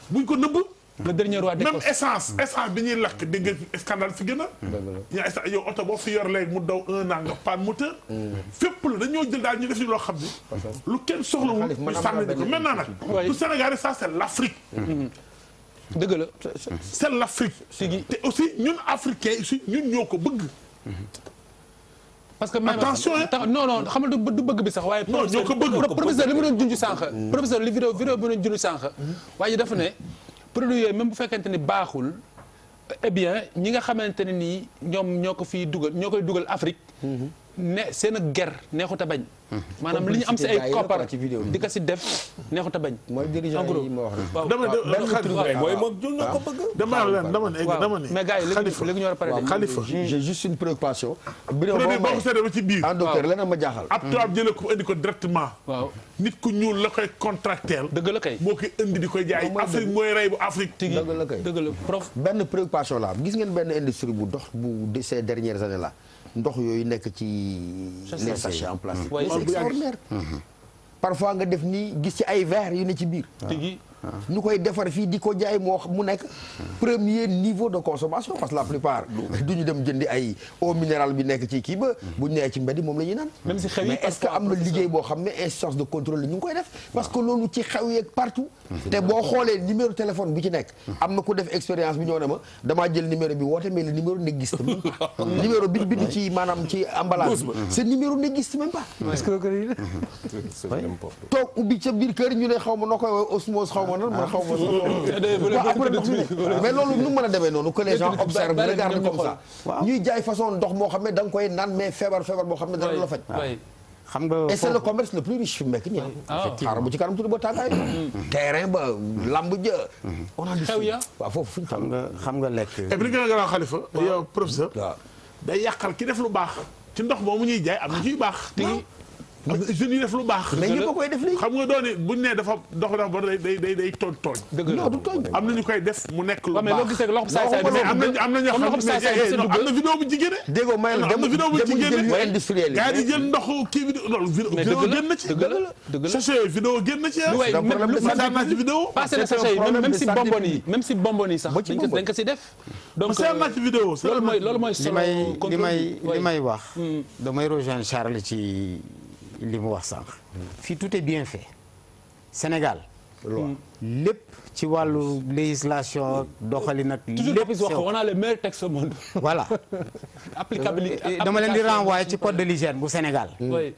buñ ko nëbb le dernier roi même d'Écosse. essence bi ñuy lakk dégg nga scandale fi gën a. yaa essence yow oto boo fi yor léegi mu daw 1 an nga panne moteur. fépp la dañoo jël daal ñu def ni loo xam ni. lu kenn soxlawul ñu sànni ko maintenant nag. du Sénégal rek ça c'est l'Afrique. dëgg la. c'est l'Afrique. te aussi ñun africains aussi ñun ñoo ko bëgg. parce que même attention non xam nga du bëgg bi sax waaye. non ñoo ko bëgg professeur li mu doon junj sànq. professeur li vidéo bi doon junj sànq. waaye dafa ne produit yooyu même bu fekkente ni baaxul eh bien ñi nga xamante ne nii ñoom ñoo ko fiy dugal ñoo koy dugal Afrique. ne seen ger neexut a bañ. maanaam li ñu am si ay koppar di ko si def neexut a bañ. mooy dirigeant yi ma wax rek. mooy moom jul na ko bëgg. dama ne mais gars yi léegi ñu war a pare de. Khalifa j'ai juste une préoccupation. produit boo ko seetee ba ci biir. en docteur leneen ma jaaxal. ab tubaab jëlee ko indi ko directement. waaw nit ku ñuul la koy contracteel. dëgg la kay. moo koy indi di koy jaay Afrique mooy rey bu Afrique. tigi dëgg la kay dëgg la prof. benn préoccupation la gis ngeen benn industrie bu dox bu ces dernières années là ndox yooyu nekk ci les sachets en plastique. c'est extraordinaire. parfois nga def nii gis ci ay verre yu ne ci biir. tigi ñu koy defar fii di ko jaay mu nekk premier niveau de consommation parce que la plupart du ñu dem jëndi ay eau minérale bi nekk ci kii ba bu ñu nee ci mbedd moom la ñuy naan. même si xew yi mais est-ce que am na liggéey boo xam ne instance de contrôle la ñu ngi koy def. parce que loolu ci xew yeeg partout. te boo xoolee numéro téléphone bi ci nekk. am na ku def expérience bi ñëw ne ma damaa jël numéro bi woote mais le numéro n'existe même pas. numéro bi bind ci maanaam ci emballage bi. ce numéro n'existe même pas. toog ubbi ca biir kër ñu ne xaw ma noo koy woowee osmose xaw ma nan man xaw ma mais loolu nu mën a demee noonu que les gens observent regardent comme ça ñuy jaay façon ndox moo xam ne da nga koy naan mais feebar boo xam ne dara la faj xam nga et c'est le commerce le plus riche fi mu nekk nii xaaral bu ci kanam tuuti ba tàngaay terrain ba lamb ja on a xew ya waaw foofu xam nga lekk et puis li gën a garaaw Khalifa yow professeur day yàqal ki def lu baax ci ndox moomu ñuy jaay am na ciy baax am na jeunes yi def lu baax. mais ñëpp a koy def léegi. xam nga doon buñ nee dafa dox dafa ba day tooñ. dëgg la du tooñ. am na ñu koy def mu nekk lu baax. mais loo gisee loxo saay saay mais am na ñoo xam ne am na vidéo bu jigéen ne. déggoo may la am na vidéo bu jigéen ne yu industriel yi. gaa yi di jël ndoxu kii bi loolu vidéo génn na ci. dëgg la sachet yooyu vidéo génn na ci. ma daan naa ci vidéo. passé na sachet yi même si bonbon yi sax dañ ko si def. donc seet naa ci vidéo. loolu mooy solo li may wax damay rejoindre Charles ci li mu wax sànq. fii tout est bien fait. Sénégal. lépp ci wàllu législation doxalin ak. lépp wax on a les meilleurs textes au monde. voilà. applicabilité dama leen di renvoyer ci code de l'hygiène bu Sénégal. oui.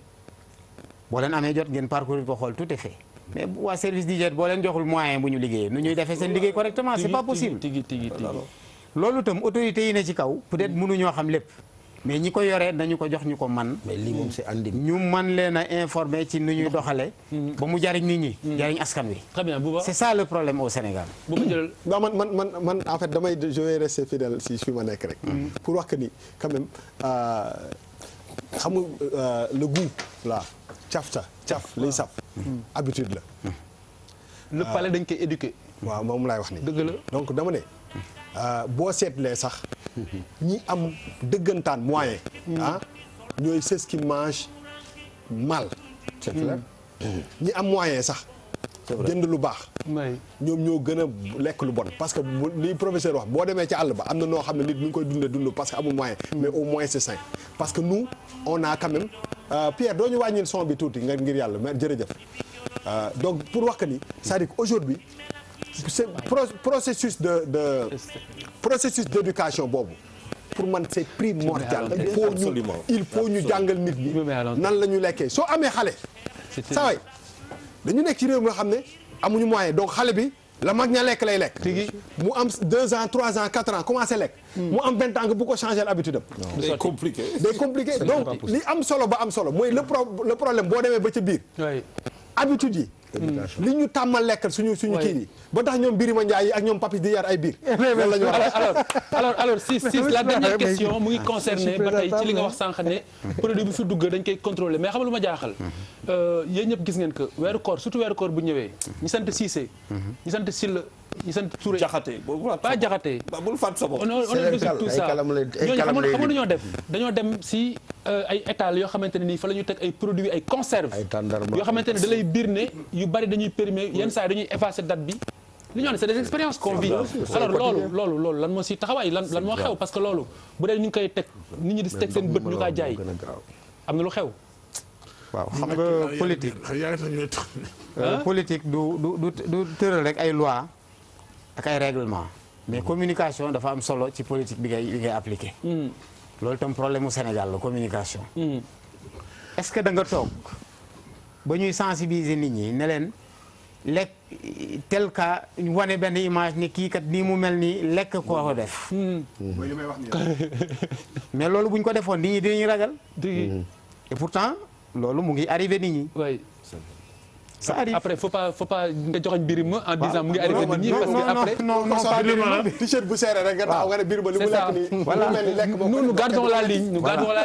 boo leen amee jot ngeen parcourir ko xool tout est fait. mais waa service d'hygiène boo leen joxul moyen bu ñu liggéeyee nu ñuy defee seen liggéey correctement c'est pas possible. tigi loolu itam autorités yi ne ci kaw peut-être mënuñoo xam lépp. mais ñi ko yoree dañu ko jox ñu ko man mais lii moom c'est andi. ñu man leen a informer ci nu ñuy doxale ba mu jariñ nit ñi. jariñ askan wi. très bien Bouba. c'est ça le problème au Sénégal. bu ma jël. non man en fait je vais rester fidèle si fi ma nekk rek. pour wax que ni quand même xam nga le goût là caf liy saf. habitude la. le palais dañ koy éduquer. waaw moom laay wax ni dëgg la donc dama ne. boo seetlee sax ñi am dëggantaan moyen ñooy ceux qui mangent mal. c'est clair. ñi am moyen sax jënd lu baax ñoom ñoo gën a lekk lu bon parce que li professeur wax boo demee ci àll ba am na noo xam ne nit mi ngi koy dund parce que amul moyen mais au moins c'est sain parce que nous on a quand même Pierre doo ñu wàññil son bi tuuti nga ngir yàlla mais jërëjëf donc pour wax que ni c'est-à-dire qu'aujourd'hui c'est processus d'éducation boobu pour man c'est primordial il faut ñu jàngal nit ñi nan la ñu lekkee soo amee xale saa waay dañu nekk ci réew mi nga xam ne amuñu moyen donc xale bi la mag ña lekk lay lekk mu am 2 ans 3 ans 4 ans commencé lekk mu am 20 ans nga bu ko changer l'habitude am day compliqué donc li am solo ba am solo mooy le problème boo demee ba ca biir habitude yi li ñu tàmmal lekk suñu kii yi ba tax ñoom Birima Ndiaye yi ak ñoom Papis di yar ay biir loolu la ñu wax alors si la dernière question mu ngi concerné ba tey ci li nga wax sànq ne produit bi fi dugg dañ koy contrôler mais xam lu ma jaaxal yéen ñëpp gis ngeen que weeru koor surtout weeru koor bu ñëwee ñi sant Cissé ñi sant Sylla ñi sant Touré Jaxate pas Jaxate bul fàtt sa bopp on est tout ça ñooñu xam dañoo def dañoo dem si ay étal yoo xamante ne nii fa la ñu teg ay produits ay conserve yoo xamante ne da lay biir ne yu bari dañuy périmé yenn saa yi dañuy effacer date bi li ñu wax c'est des expériences qu'on vit alors loolu lan moo si taxawaay lan moo xew parce que loolu bu dee ñu ngi koy teg nit ñi di si teg seen bët ñu kaa jaay am na lu xew. waaw xam nga politique du tëral rek ay loi ak ay règlement mais communication dafa am solo ci politique bi ngay appliqué. loolu tam problème mu Sénégal la communication. est-ce que da nga toog ba ñuy sensibiliser nit ñi ne leen lekk tel cas ñu wane benn image ni kii kat nii mu mel nii lekk koo ko def. mais loolu bu ñu ko defoon nit ñi dinañu ragal. et pourtant loolu mu ngi arrivé nit ñi. oui. ça arrive après faut pas nga joxoñ Birima en disant mu ngi arrivé nit ñi parce que après non pas Birima t-shirt bu serré rek nga taxaw nga ne Birima li mu lekk nii voilà nous gardons la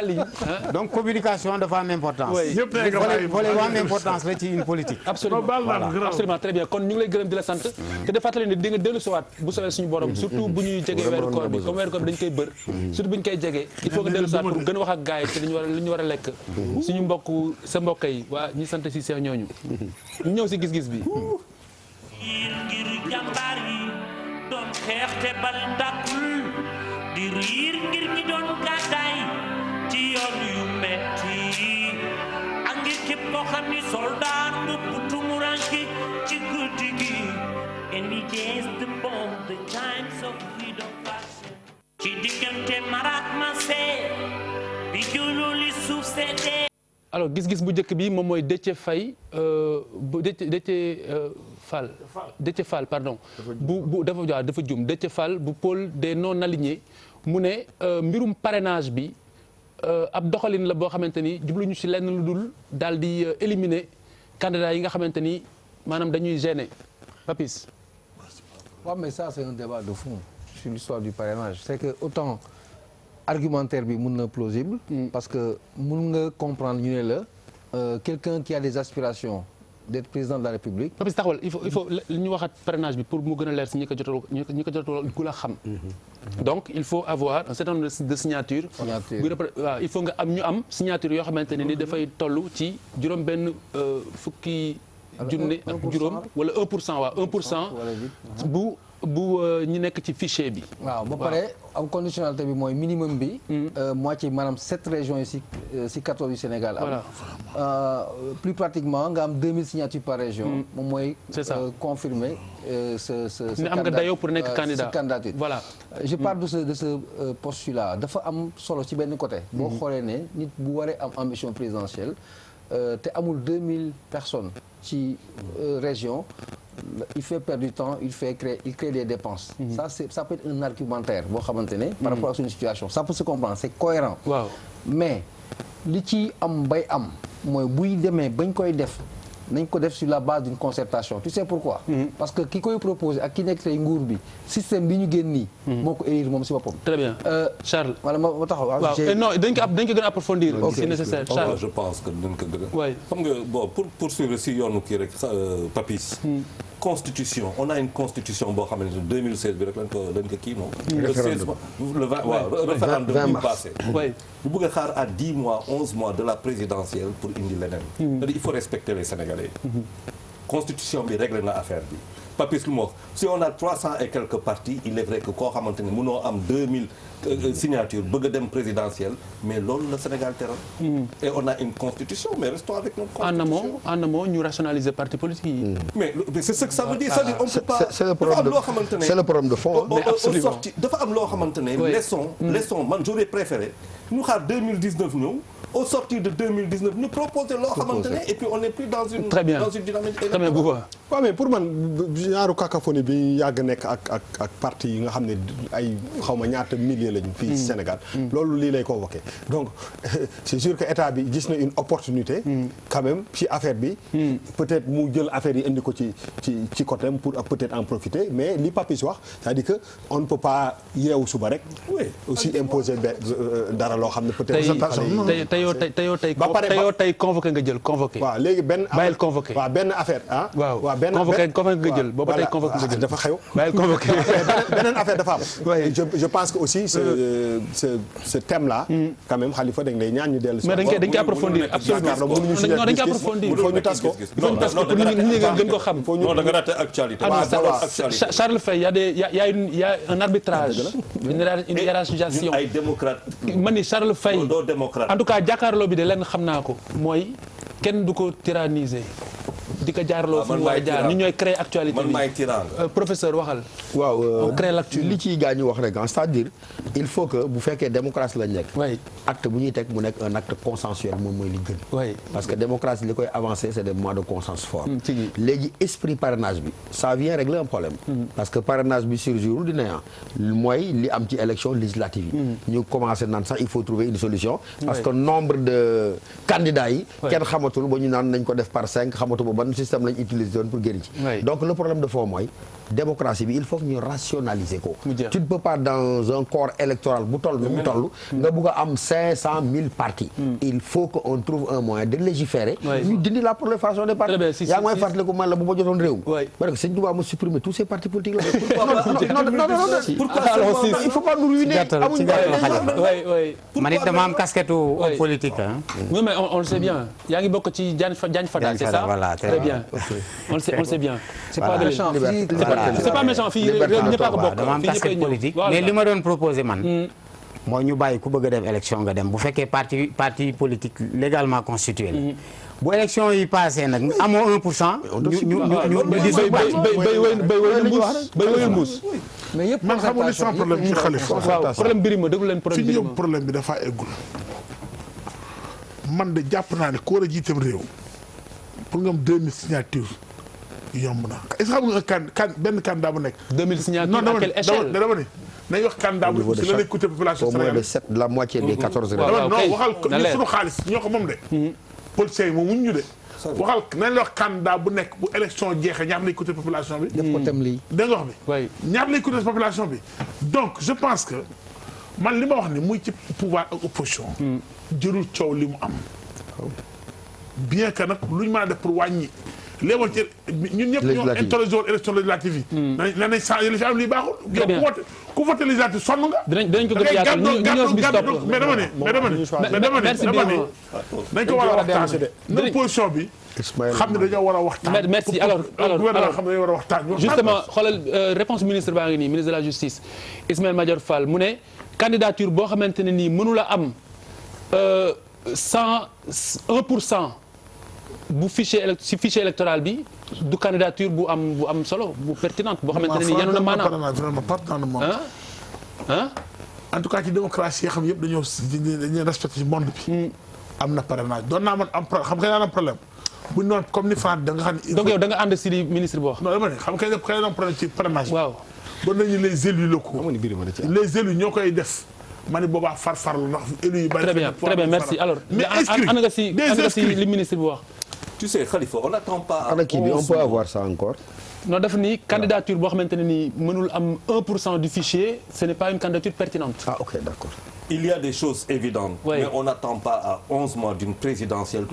ligne donc communication dafa am importance volet am importance la ci une politique absolument très bien kon ñu ngi lay gërëm di la sant te de fàttali ne di nga dellu siwaat bu soobee suñu borom surtout bu ñuy jegee weeru koor bi comme weeru koor bi dañ koy bër surtout bu ñu koy jegee il faut nga dellu siwaat pour gën a wax ak gars yi te li ñu war a lekk suñu sa mbokk yi waa ñi sant si seen ñooñu ñu ñëw si gis-gis bi. ngir jàmbaar yi doon xeex te bal tàkkul di riir ngir ñi doon gàddaay ci yoon yu metti ak ngir képp koo xam ni soldat ndëpp tumuranke ci guddi gi and we chase the bomb the times of freedom fashion ci diggante Marat Massé bi jululi suuf seddee. alors gis-gis bu njëkk bi moom mooy Déthié Faye Déthié Fall pardon bu dafa jum Déthié Fall bu pôle des non alignés mu ne mbirum parrainage bi ab doxalin la boo xamante ni jubluñu ci lenn lu dul daal di éliminer candidats yi nga xamante ni maanaam dañuy gêner Papis. waaw mais ça c'est un débat de fond sur l'histoire du parrainage c'est que autant argumentaire bi mun na plausible parce que mun nga comprendre ñu ne la quelqu'un qui a des aspirations d'être président de la République. Papis taxawal il faut ñu waxaat parrainage bi pour mu gën a leer si ñi ko jotal gu la xam. donc il faut avoir un certain nombre de signatures. waaw il faut nga am ñu am signature yoo xamante ne ni dafay toll ci juróom benn fukki junne ak juróom wala 1% waaw 1% bu ñi nekk ci fichier bi. waaw ba pare am conditionnalité bi mooy minimum bi. moitié maanaam 7 régions yi si 14 du Sénégal am. voilà plus pratiquement nga am 2000 signatures par région. moom mooy. c'est ça confirmer ne am nga dayoo pour nekk candidat candidature. voilà. je parle de ce postulat dafa am solo ci benn côté. boo xoolee ne nit bu waree am ambition présidentielle te amul 2000 personnes ci région. il fait perdre du temps il crée des dépenses. ça peut être un argumentaire boo xamante ne. par rapport à une situation ça peut se comprendre c'est cohérent. waaw mais li ci am bay am mooy buy demee bañ koy def nañ ko def sur la base d'une concertation tu sais pourquoi. parce que ki koy proposé ak ki nekk tey nguur bi système bi ñu génn nii. moo ko élire moom si boppam. très bien Charles. wala ma taxaw waaw. non dañ ko gën a approfondir. si c'est nécessaire Charles. je pense que dañ ko gën a. waay xam nga bon pour poursuivre si yoonu kii rek Papis. constitution on a une constitution boo xam ne 2016 bi rek lañ ko kii moom. le 20 waaw référendum bi passé. waay bu bëgg a xaar à 10 mois 11 mois de la présidentielle pour indi leneen. c'est-à-dire il faut respecter les Sénégalais. constitution bi réglé na affaire bi. Papis lu ma wax si on a 300 et quelques partis il est vrai que koo xamante ne mënoo am 2000 signatures bëgg a dem présidentielle mais loolu la Sénégal teral. et on a une constitution mais restons avec notre constitution. en amont ñu rationaliser parti politique yi. mais c'est ce que ça veut dire c'est-à-dire on peut pas. c'est le problème de fond. mais absolument dafa am loo xamante ne. leçon man j'aurais préféré ñu xaar 2019 ñëw. au sortir de 2019 ñu proposer loo xamante ne et puis on est plus dans une. très bien dans une dynamique. très bien Bouba. waaw mais pour man genre cacophonie bi yàgg nekk ak parti yi nga xam ne ay xaw ma ñaata milliers lañu. fii Sénégal. loolu lii lay convoqué donc c'est sûr que état bi gis na une opportunité. quand même ci affaire bi. peut-être mu jël affaire yi indi ko ci côté pour peut-être en profiter mais li Papis wax c'est-à-dire que on ne peut pas yeewu suba rek. oui aussi imposer dara loo xam ne peut-être. tey tey convoqué nga jël convoqué. waaw léegi benn. bàyyil convoqué waaw benn affaire ah. waaw convoqué nga jël booba tey convoqué nga jël. dafa xew. bàyyil convoqué. beneen affaire dafa am. je pense que aussi ce thème là. quand même Khalifa dañ lay ñaan ñu dellu si. mais dañ koy approfondir absolument non dañ koy approfondir. il faut ñu tas ko. pour nit ñi gën ko xam. non da nga raté actualité. Charles Faye y a un arbitrage. une hiérarchisation. ay démocrate. man ni Charles Faye. doo démocrate. en tout cas jàkkaarloo bi de lenn xam naa ko mooy kenn du ko tyranniser. di ko jaarloo fu mu war a jaar ni ñooy créer actualité bi. man maay tyran. professeur waxal. waaw on crée l'actu. li ciy gaa ñu wax rek c'est-à-dire il faut que bu fekkee démocratie lañ nekk. oui acte bu ñuy teg mu nekk un acte consensuel moom mooy li gën. oui parce que démocratie li koy avancer c'est des moments de consensus fort. léegi esprit parrainage bi ça vient régler un problème. parce que parrainage bi sur jour du néant mooy li am ci élection législative yi. ñu commencé naan sax il faut trouver une solution. parce que nombre de candidats yi. kenn xamatul ba ñu naan nañ ko def par 5 xamatul ba ban système lañ utiliser woon pour génn ci. donc le problème de fond mooy démocratie bi il faut que ñu rationaliser ko. tu ne peux pas dans un corps électoral bu toll mu toll. nga bugg a am 500 000 partis. il faut que on trouve un moyen de légiférer. ñu dindi la prolifération des partis. yaa ngi may fàttaliku man la bu ma jotoon réew mi. parce que Sëñ Tuubaa mu supprimer tous ces partis politiques là. non il faut pas nous ruiner. man it dama am casquette homme politique ah. oui mais on le sait bien yaa ngi bokk ci Diagne Fada c'est ça. voilà très bien on le sait bien. c'est pas méchant c'est pas méchant fii ñëpp a ko bokk. dama am casquette politique mais li ma doon proposer man. mooy ñu bàyyi ku bëgg a def élection nga dem bu fekkee parti politique légalement constitué la. bu élection yi passé nag amoo 1%. ñu dis bay wëyul muus. mais yëpp man xam nga li sama problème ci Khalifa. waaw problème Birima déglu leen problème Birima. fi ñu problème bi dafa eggul. man de jàpp naa ne ku war a jiitam réew pour nga am 2000 signatures yomb na est-ce que xam nga benn candidat bu nekk. 2000 signatures à quelle échelle dama ne nañu wax candidat bu nekk si la lay coûter population sénégalaise. au moins de la moitié des 14 non waxal ñu sunu xaalis ñoo ko moom de. politiciens yi moom wuñ ñu de. waxal nañ la wax candidat bu nekk bu élection jeexee ñaar lay coûter population bi. def ko tem lii. dégg nga wax bi. ñaar lay coûter population bi. donc je pense que man li ma wax ni muy ci pouvoir ak opposition. jërul coow li mu am. bien que nag lu ñu mën a def pour wàññi. léemoon ci ñun ñëpp ñoo interrogé woon élection législative yi. nañ changé li fi am lii baaxul. très bien ku voté législative sonn nga. dinañ ko gën a yaatal ñu ñëw si bis topp mais dama ne nañ ko war a waxtaanee. na position bi. xam ne dañoo war a waxtaan. merci alors gouvernement xam ne dañoo war a waxtaan. justement xoolal réponse ministre baa ngi nii ministre de la justice Ismaïla Madior Fall mu ne candidature boo xamante ne nii mënu la am 1% bu fichier électoral bi du candidature bu am solo bu pertinente boo xamante ne nii yanu na maanaam. en tout cas ci démocratie yi xam yëpp dañoo respecté ci monde bi. am na parrainage doon naa man am xam nga am problème bu ñu noonu comme ni France da nga xam ne. donc yow da nga ànd si li ministre bi wax. non dama ne xam nga xëy na am problème ci parrainage. waaw doon nañu les élus locaux. les élus ñoo koy def. ma ne boobaa farfarlu ndax élus yi bari. très bien merci alors. mais inscrit ana nga si li ministre bi wax. tu sais Khalifa on n'attend pas. on peut avoir ça encore. non daf ni candidature boo xamante ne nii mënul am 1% du fichier ce n'est pas une candidature pertinente. ah ok d'accord. il y a des choses évidentes. Oui. mais on n'attend pas à 11 mois d'une présidentielle.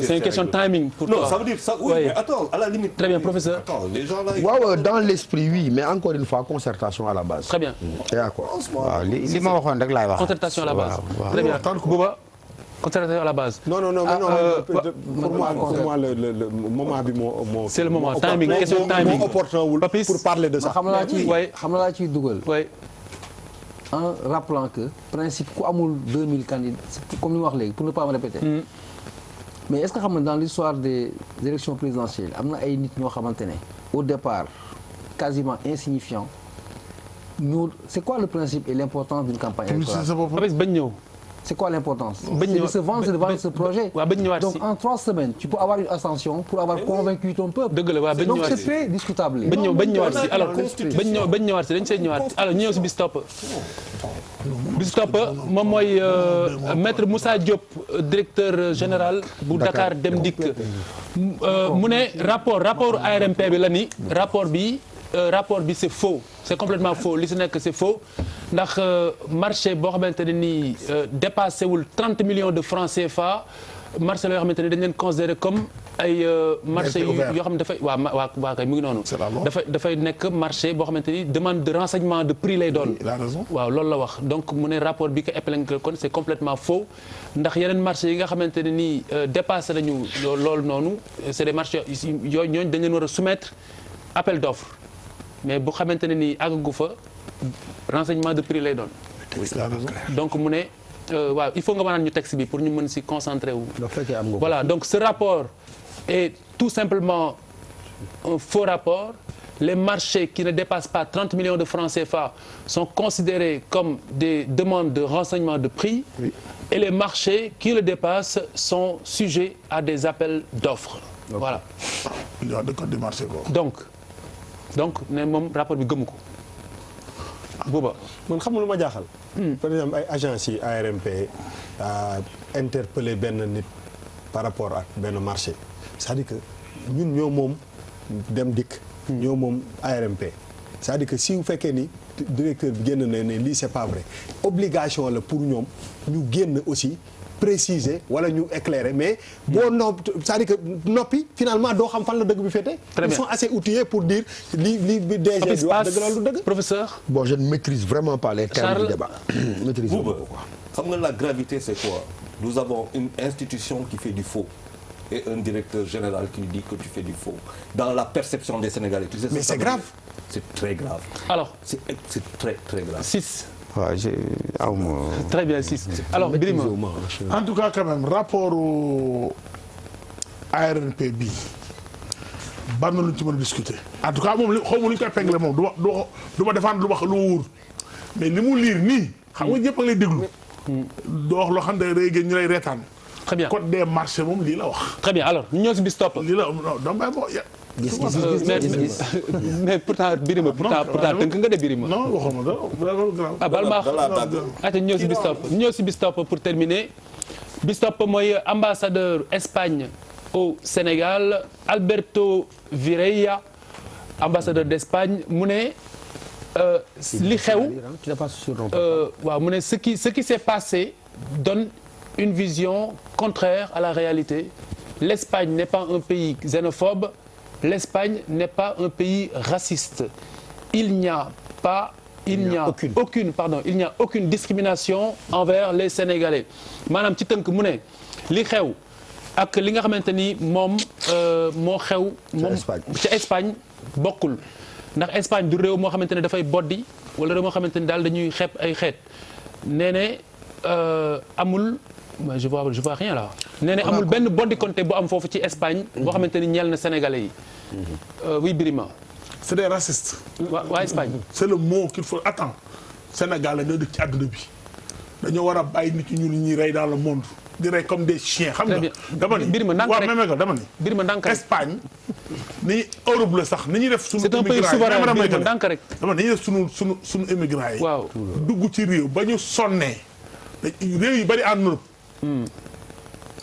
C'est une question de timing pour toi. Non, ça veut dire ça. Oui, mais attends, à la limite. Très bien, professeur. Attends, les gens là. waaw dans l'esprit oui mais encore une fois concertation à la base. Très bien. d'accord. waaw li ma waxoon rek laay wax. Concertation à la base. Très bien. Bouba. Concertation à la base. non pour moi le moment bi moo. c'est le moment timing question timing moo opportun wul pour parler de ça. xam nga laa ciy dugal. en rappelant que principe ku amul 2000 candidats comme ni ma wax léegi pour ne pas me répéter. mais est-ce que xam nga dans l'histoire des élections présidentielles am na ay nit ñoo xamante ne au départ quasiment insignifiant c'est quoi le principe et l'importance d'une campagne électorale. bañ ñëw. C'est quoi l'importance? C'est de se vendre ce projet. Donc en 3 semaines, tu peux avoir une ascension pour avoir convaincu ton peuple. Donc c'est très discutable. bañ ñëwaat si alors bañ ñëwaat si dañ see ñëwaat alors ñëw si bis topp. bis topp moom mooy maître Moussa Diop directeur général bu Dakar Dem Dikk mu ne rapport ARMP bi la ni rapport bi rapport bi c'est faux c'est complètement faux li si nekk c'est faux ndax marché boo xamante ne nii dépassé wul 30 millions de francs CFA marché la yoo xamante ne dañ leen considéré comme ay marché yoo xam ne dafay waa kay mu ngi noonu dafay nekk marché boo xamante ni demande de renseignement de prix lay doon waaw loolu la wax donc mu ne rapport bi ko épinglé kon c'est complètement faux ndax yeneen marché yi nga xamante ne nii dépassé nañu loolu noonu c'est des marchés yooyu ñooñu dañ leen war a soumettre appel d'offre mais bu xamante ne nii àggagu fa renseignement de prix lay doon donc mu ne waaw il faut nga mënaan ñu texte bi pour ñu mën si concentrer wu voilà donc ce rapport est tout simplement un faux rapport les marchés qui ne dépassent pas 30 millions de francs CFA sont considérés comme des demandes de renseignement de prix et les marchés qui le dépassent sont sujets à des appels d'offres voilà donc ne moom rapport bi gëmu ko booba man xam nga lu ma jaaxal. par exemple ay agence yi ARMP interpellé benn nit par rapport ak benn marché c'est-à-dire que ñun ñoo moom dem dikk. ñoo moom ARMP. c'est-à-dire que si bu fekkee ni directeur bi génn na ne lii c'est pas vrai obligation la pour ñoom ñu génn aussi préciser wala ñu éclairer mais boo nopp c'est-à-dire que noppi finalement doo xam fan la dëgg bi féete. ils sont assez outillés pour dire li DG bi wax dëgg la lu dëgg. professeur. bon je ne maîtrise vraiment pas les termes du débat. maîtrise Bouba xam nga la gravité c'est quoi nous avons une institution qui fait du faux et un directeur général qui dit que tu fais du faux dans la perception des Sénégalais. Tu sais, mais c'est grave. C'est très grave. alors c'est très très grave. 6. waaw très bien 6. alors Birima en tout cas quand même rapport ARMP bi ban na lu ñu ci mën a discuter. en tout cas moom li xaw ma lu ñu koy épinglé moom du ma défendre lu wax lu wóor mais li mu liir nii. xam nga ñëpp a ngi lay déglu. doo wax loo xam ne day génn ñu lay reetaan. très bien code des marchés moom lii la wax. très bien alors ñu ñëw si bis topp. lii la non donc mais pourtant Birima pourtant tënk nga de Birima. non waxuma dara. ah bal ma ati ñëw si bis topp ñëw si bis topp pour terminer bis topp mooy ambassadeur Espagne au Sénégal Alberto Vireira ambassadeur d'Espagne mu ne li xew waaw mu ne ce qui s'est passé donne une vision contraire à la réalité l'Espagne n'est pas un pays xénophobe l'Espagne n'est pas un pays raciste il n'y a aucune discrimination envers les Sénégalais maanaam ci tënk mu ne li xew ak li nga xamante ni moom moo xew moom ca Espagne bokkul ndax Espagne du réew moo xamante ne dafay boddi wala réew moo xamante ni daal dañuy xeeb ay xeet nee ne amul je vois rien là nee ne amul benn boddikonte bu am foofu ci Espagne boo xamante ni ñeel na Sénégalais yi oui Birima c'est des racistes. waa Espagne. c'est le mot qu'il faut attendre Sénégal la ñoo dëkk ci àdduna bi dañoo war a bàyyi nit ñi ñuy rey dans le monde di rey comme des chiens. xam nga dama ni Birima ndànk rek waaw même dama ni. Birima ndànk rek Espagne ni Europe la sax ni ñuy def. sunu c'est un pays souverain Birima ndànk rek. dama ni ñuy def sunu immigrants yi. waaw dugg ci réew ba ñu sonnee réew yu bari en Europe.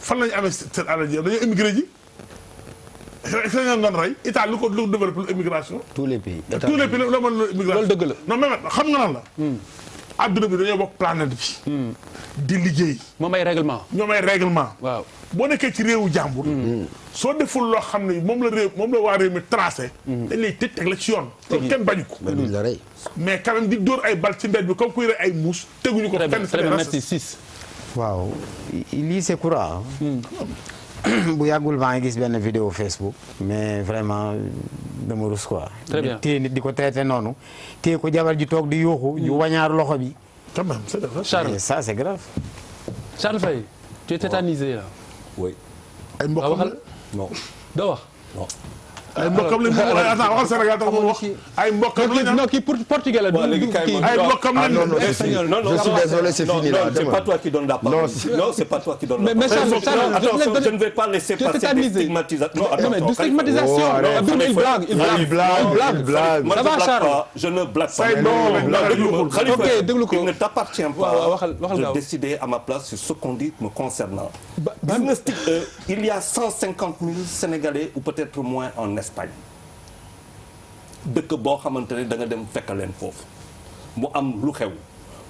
fan lañu amee seen alal ji dañoo immigré ji. est-ce que doon rey Italie lu ko développé l'immigration. tous les pays la mën l'immigration loolu dëgg la. non mais xam nga nan la. adduna bi dañoo bokk planète bi. di liggéey. moom ay règlement. ñoom ay règlement. waaw boo nekkee ci réewu jàmbur. soo deful loo xam ne moom la waa réew mi tracé. dañ lay tëj teg la ci yoon. loolu kenn bañu ko. mais quand même di dóor ay bal ci mbedd bi comme kuy rey ay muus. teguñu ko fenn très bien merci 6. waaw lii c'est courant. bu yàggul maa ngi gis benn vidéo Facebook mais vraiment dama rus quoi. très bien téye nit di ko traité noonu téye ko jabar ji toog di yuuxu ñu wañaar loxo bi. quand même c'est grave. Charles ça c'est grave. Charles Faye tu es tétanisé là. oui. ay mbokkam la non. doo wax. non. ay mbokkam lañ waxal Sénégal tax mu wax ay mbokkam lañ non kii portugais la. ay mbokkam lañ non je suis désolé c'est fini là. c'est pas toi qui donne la parole. non c'est pas toi qui donne la parole. mais Charles attention je ne vais pas laisser passer des stigmatisations. non mais du stigmatisation. il blague. ça va Charles. je ne blague pas. ok déglu ko. il ne t'appartient pas waxal de décider à ma place sur ce qu'on dit me concernant. il y a 150 000 Sénégalais ou peut-être moins en Espagne. dëkk boo xamante ne da nga dem fekk leen foofu mu am lu xew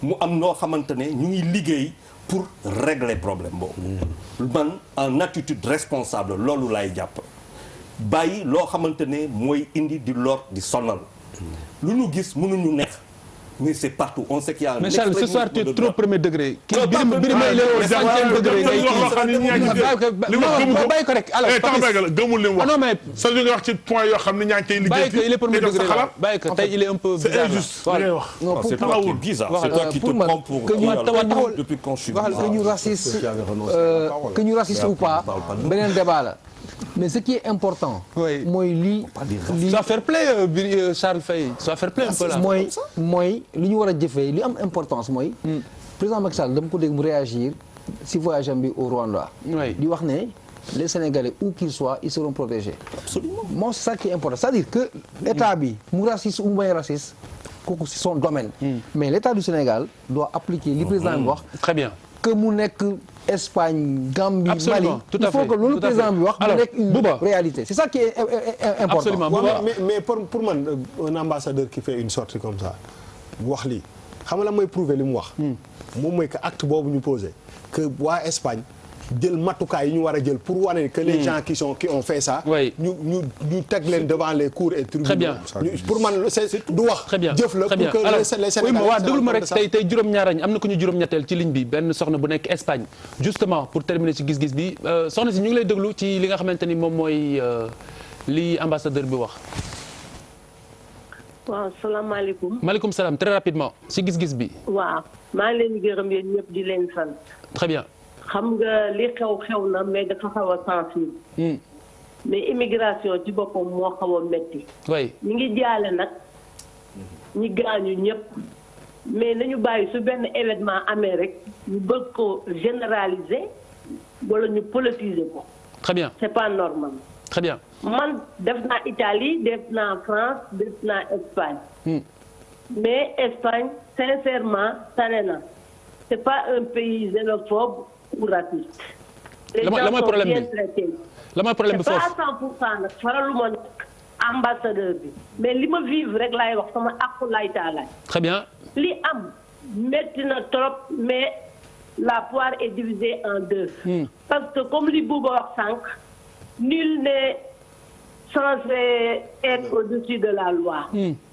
mu am noo xamante ne ñu ngi liggéey pour régler problème boobu man en attitude responsable loolu laay jàpp bàyyi loo xamante ne mooy indi di lor di sonal lu ñu gis mënuñu neex mais c'est partout on sait qu'il y a mais Charles ce soir tu es trop premier degré. kii Birima il est au centième degré ngay kii bàyyi ko rek alors gëmul li mu wax non mais sa li nga wax ci point yoo xam ne ñaa ngi koy liggéey bàyyi ko il est premier degré là bàyyi ko tey il est un peu c'est injuste li ngay wax non c'est toi qui es bizarre c'est toi qui te prends pour depuis quand je suis que ñu raciste ou pas beneen débat la mais ce qui est important. mooy lii. soit fair play Charles Faye soit fair play un peu là. mooy li ñu war a jëfee li am importance mooy. président Macky Sall dama ko dégg mu réagir si voyage am bi au Rwanda. di wax ne les Sénégalais où qu'ils soient ils seront protégés. absolument moi c'est ça qui est important c'est-à-dire que état bi mu raciste ou mu bañ raciste kooku c'est son domaine. mais l'état du Sénégal doit appliquer li président bi wax. très bien. que mu nekk Espagne, Gambie, absolument, Mali, il faut que le président bi wax mu nekk une réalité. C'est ça qui est important. Absolument. Mais pour man un ambassadeur qui fait une sortie comme ça wax lii xam nga la mooy prouver li mu wax. moom mooy que acte boobu ñu posé que waa Espagne jël matukaay yi ñu war a jël pour wane que les gens qui ont fait ça. ñu teg leen devant les cours et tribunaux. Très bien. pour man c'est du wax. très bien jëf la pour que les Sénégalais. waaw déglu ma rek tey juróom-ñaar am na ko ñu juróom-ñetteel ci ligne bi benn soxna bu nekk Espagne justement pour terminer ci gis-gis bi soxna si ñu ngi lay déglu ci li nga xamante ni moom mooy li ambassadeur bi wax. waaw salaamaaleykum. maaleykum salaam très rapidement ci gis-gis bi. waaw maa ngi leen di gërëm yéen ñëpp di leen sant. très bien. xam nga li xew na mais dafa xaw a sensible. mais immigration ci boppam moo xaw a métti. oui ñu ngi jaale nag ñi gaañu ñëpp mais nañu bàyyi su benn événement amee rek ñu bëgg ko généraliser wala ñu politiser ko. très bien c'est pas normal. très bien. man def naa Italie def naa France def naa Espagne. mais Espagne sincèrement tane na c'est pas un pays xénophobe ou raciste. les gens sont bien traités. la mooy problème bi foofu c'est pas à 100% nag faraluma nekk ambassadeur bi mais li ma vivre rek laay wax sama àqu laay taalaay. très bien. li am métti na trop mais la poire est divisée en deux. parce que comme li Bouba wax sànq nul n'est censé être au-dessus de la loi.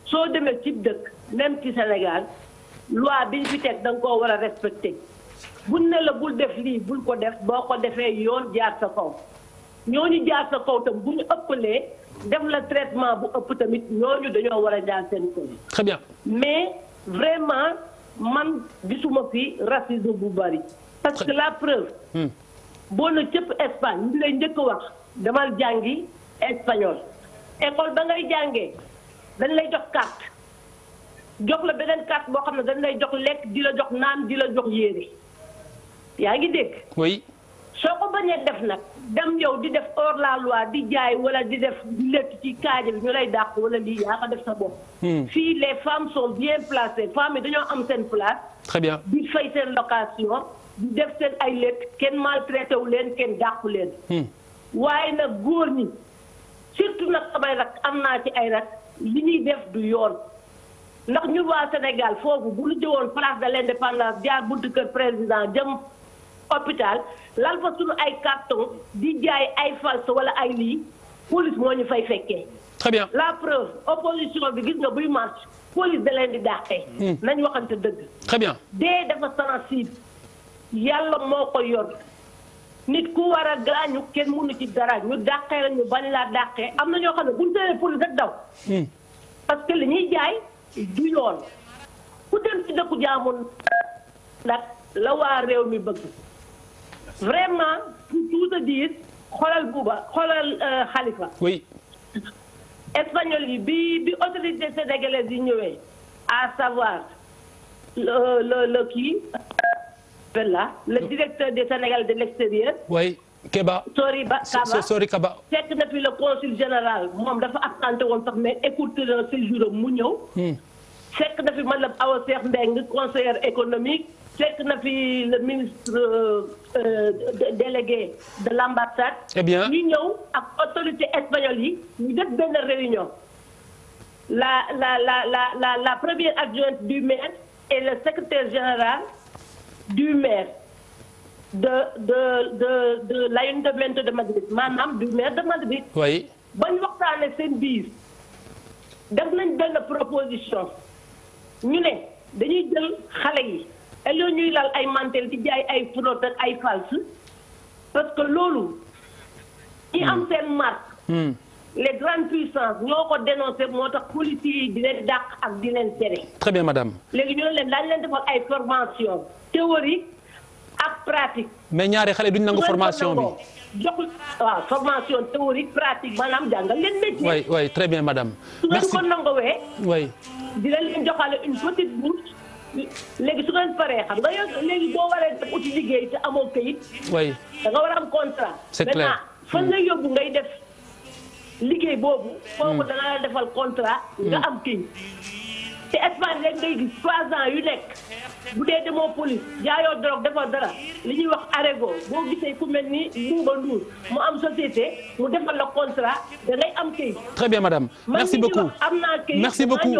soo demee ci dëkk même ci Sénégal loi bi ñu fi teg da nga koo war a respecter buñ ne la bul def lii bul ko def boo ko defee yoon jaar sa kaw ñooñu jaar sa kaw tam bu ñu ëppalee def la traitement bu ëpp tamit ñooñu dañoo war a jaar seen kaw. très bien. mais vraiment man gisuma fi racisme bu bari. parce que la preuve. boo na cëpp Espagne ñu lay njëkk wax damal jàngi espagnol école ba ngay jàngee dañ lay jox carte jox la beneen carte boo xam ne dañ lay jox lekk di la jox naan di la jox yére yaa ngi dégg. oui. soo ko bañee def nag dem yow di def hors la loi di jaay wala di def di lekk ci kaaja bi ñu lay dàq wala lii yaa ko def sa bopp. fii les femmes sont bien placées femmes yi dañoo am seen place. très bien. di fay seen location di def seen ay lekk kenn maltraité wu leen kenn dàqu leen. waaye nag góor ñi surtout nag samay rak am naa ci ay rak li ñuy def du yoon ndax ñu waa Sénégal foofu bu ñu jëwoon place de l'indépendance jaar buntu kër président jëm hôpital lal fa suñu ay carton di jaay ay false wala ay lii police moo ñu fay fekkee. très bien. la preuve opposition bi gis nga buy marche police da leen di dàqee. nañ waxante dëgg. très bien. dee dafa sensible yàlla moo ko yor. nit ku war a gaañu kenn mënu ci dara ñu dàqee la ñu bañ laa dàqee am na ñoo xam ne bu ñu tëjee police rek daw. parce que li ñuy jaay du yoon ku dem ci dëkku jaamu nag la waa réew mi bëgg vraiment pour tout te dire xoolal Bouba xoolal Khalifa. oui. espagnol yi bi autorité sénégalaise yi ñëwee à savoir le kii. le directeur des Sénégalais de l'extérieur. oui Keba. Sori Kaba. fekk na fi le consul général moom dafa absenté woon sax mais écoute na séjour am mu ñëw. fekk na fi madame Awa Cheikh Mbengue conseillère économique. fekk na fi le ministre délégué de l'ambassade. eh bien ñu ñëw ak autorité espagnole yi ñu def benn réunion. la première adjointe du maire et le secrétaire général du maire de l'Ayuntamiento de Madrid maanaam du maire de Madrid. oui. bañ waxtaanee seen biir def nañ benn proposition ñu ne dañuy jël xale yi elloo ñuy lal ay mantel di jaay ay frotté ak ay false parce que loolu ñi am seen marque. les grandes puissances ñoo ko dénoncé moo tax policiers yi di leen dàq ak di leen tere. très bien madame. léegi ñu ne leen daañu leen defal ay formation théorique ak pratique. mais ñaari xale duñ nangu formation bi. jox waaw formation théorique pratique maanaam jàngal leen métier. oui oui très bien madame. merci su ngeen ko nangoowee. oui. dina leen joxale une petite bourse léegi su ngeen paree xam nga yow léegi boo waree def uti liggéey te amoo këyit. oui. da nga war a am contrat. c'est clair maintenant fan nga yóbbu ngay def liggéey boobu. foofu dana la defal contrat. nga am këyit. te Espagne rek ngay gis 3 ans yu nekk bu dee demoo police jaayoo drogue defal dara li ñuy wax arrego boo gisee ku mel ni Bouba Ndour mu am société mu defal la contrat da ngay am këyit. très bien madame. merci beaucoup am naa këyit merci beaucoup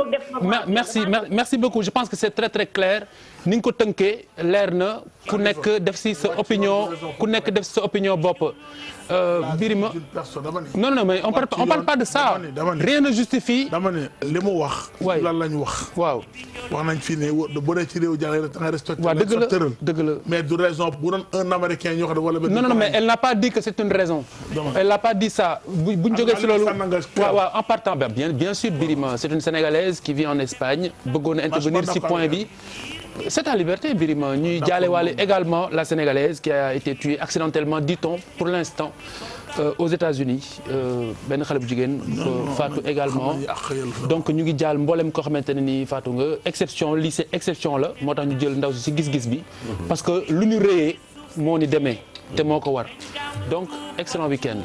merci beaucoup je pense que c'est très très clair ni nga ko tënkee leer na ku nekk def si sa opinion ku nekk def si sa opinion bopp. Birima non non mais on parle pas de ça. rien ne justifie. dama ne li mu wax. waay lan lañ wax. waaw. wax nañ fi ne bu dee ci réew jàll da nga respecté. waaw dëgg la dëgg la. mais du raison bu doon un américain ñoo xam ne wala. non non mais elle n'a pas dit que c'est une raison. elle n'a pas dit ça bu ñu jógee si loolu. waaw waaw en partant bien sûr Birima c'est une sénégalaise qui vit en Espagne bëggoon na intervenir si point bi. C'est ta liberté Birima ñuy jaalewaale également la sénégalaise qui a été tuée accidentellement dit-on pour l'instant aux États-Unis benn xale bu jigéen faatu également donc ñu ngi jaal mboolem koo xamante ne nii faatu nga exception lii c'est exception la moo tax ñu jël ndaw si gis-gis bi parce que lu ñu réyee moo ni demee te moo ko war donc excellent week-end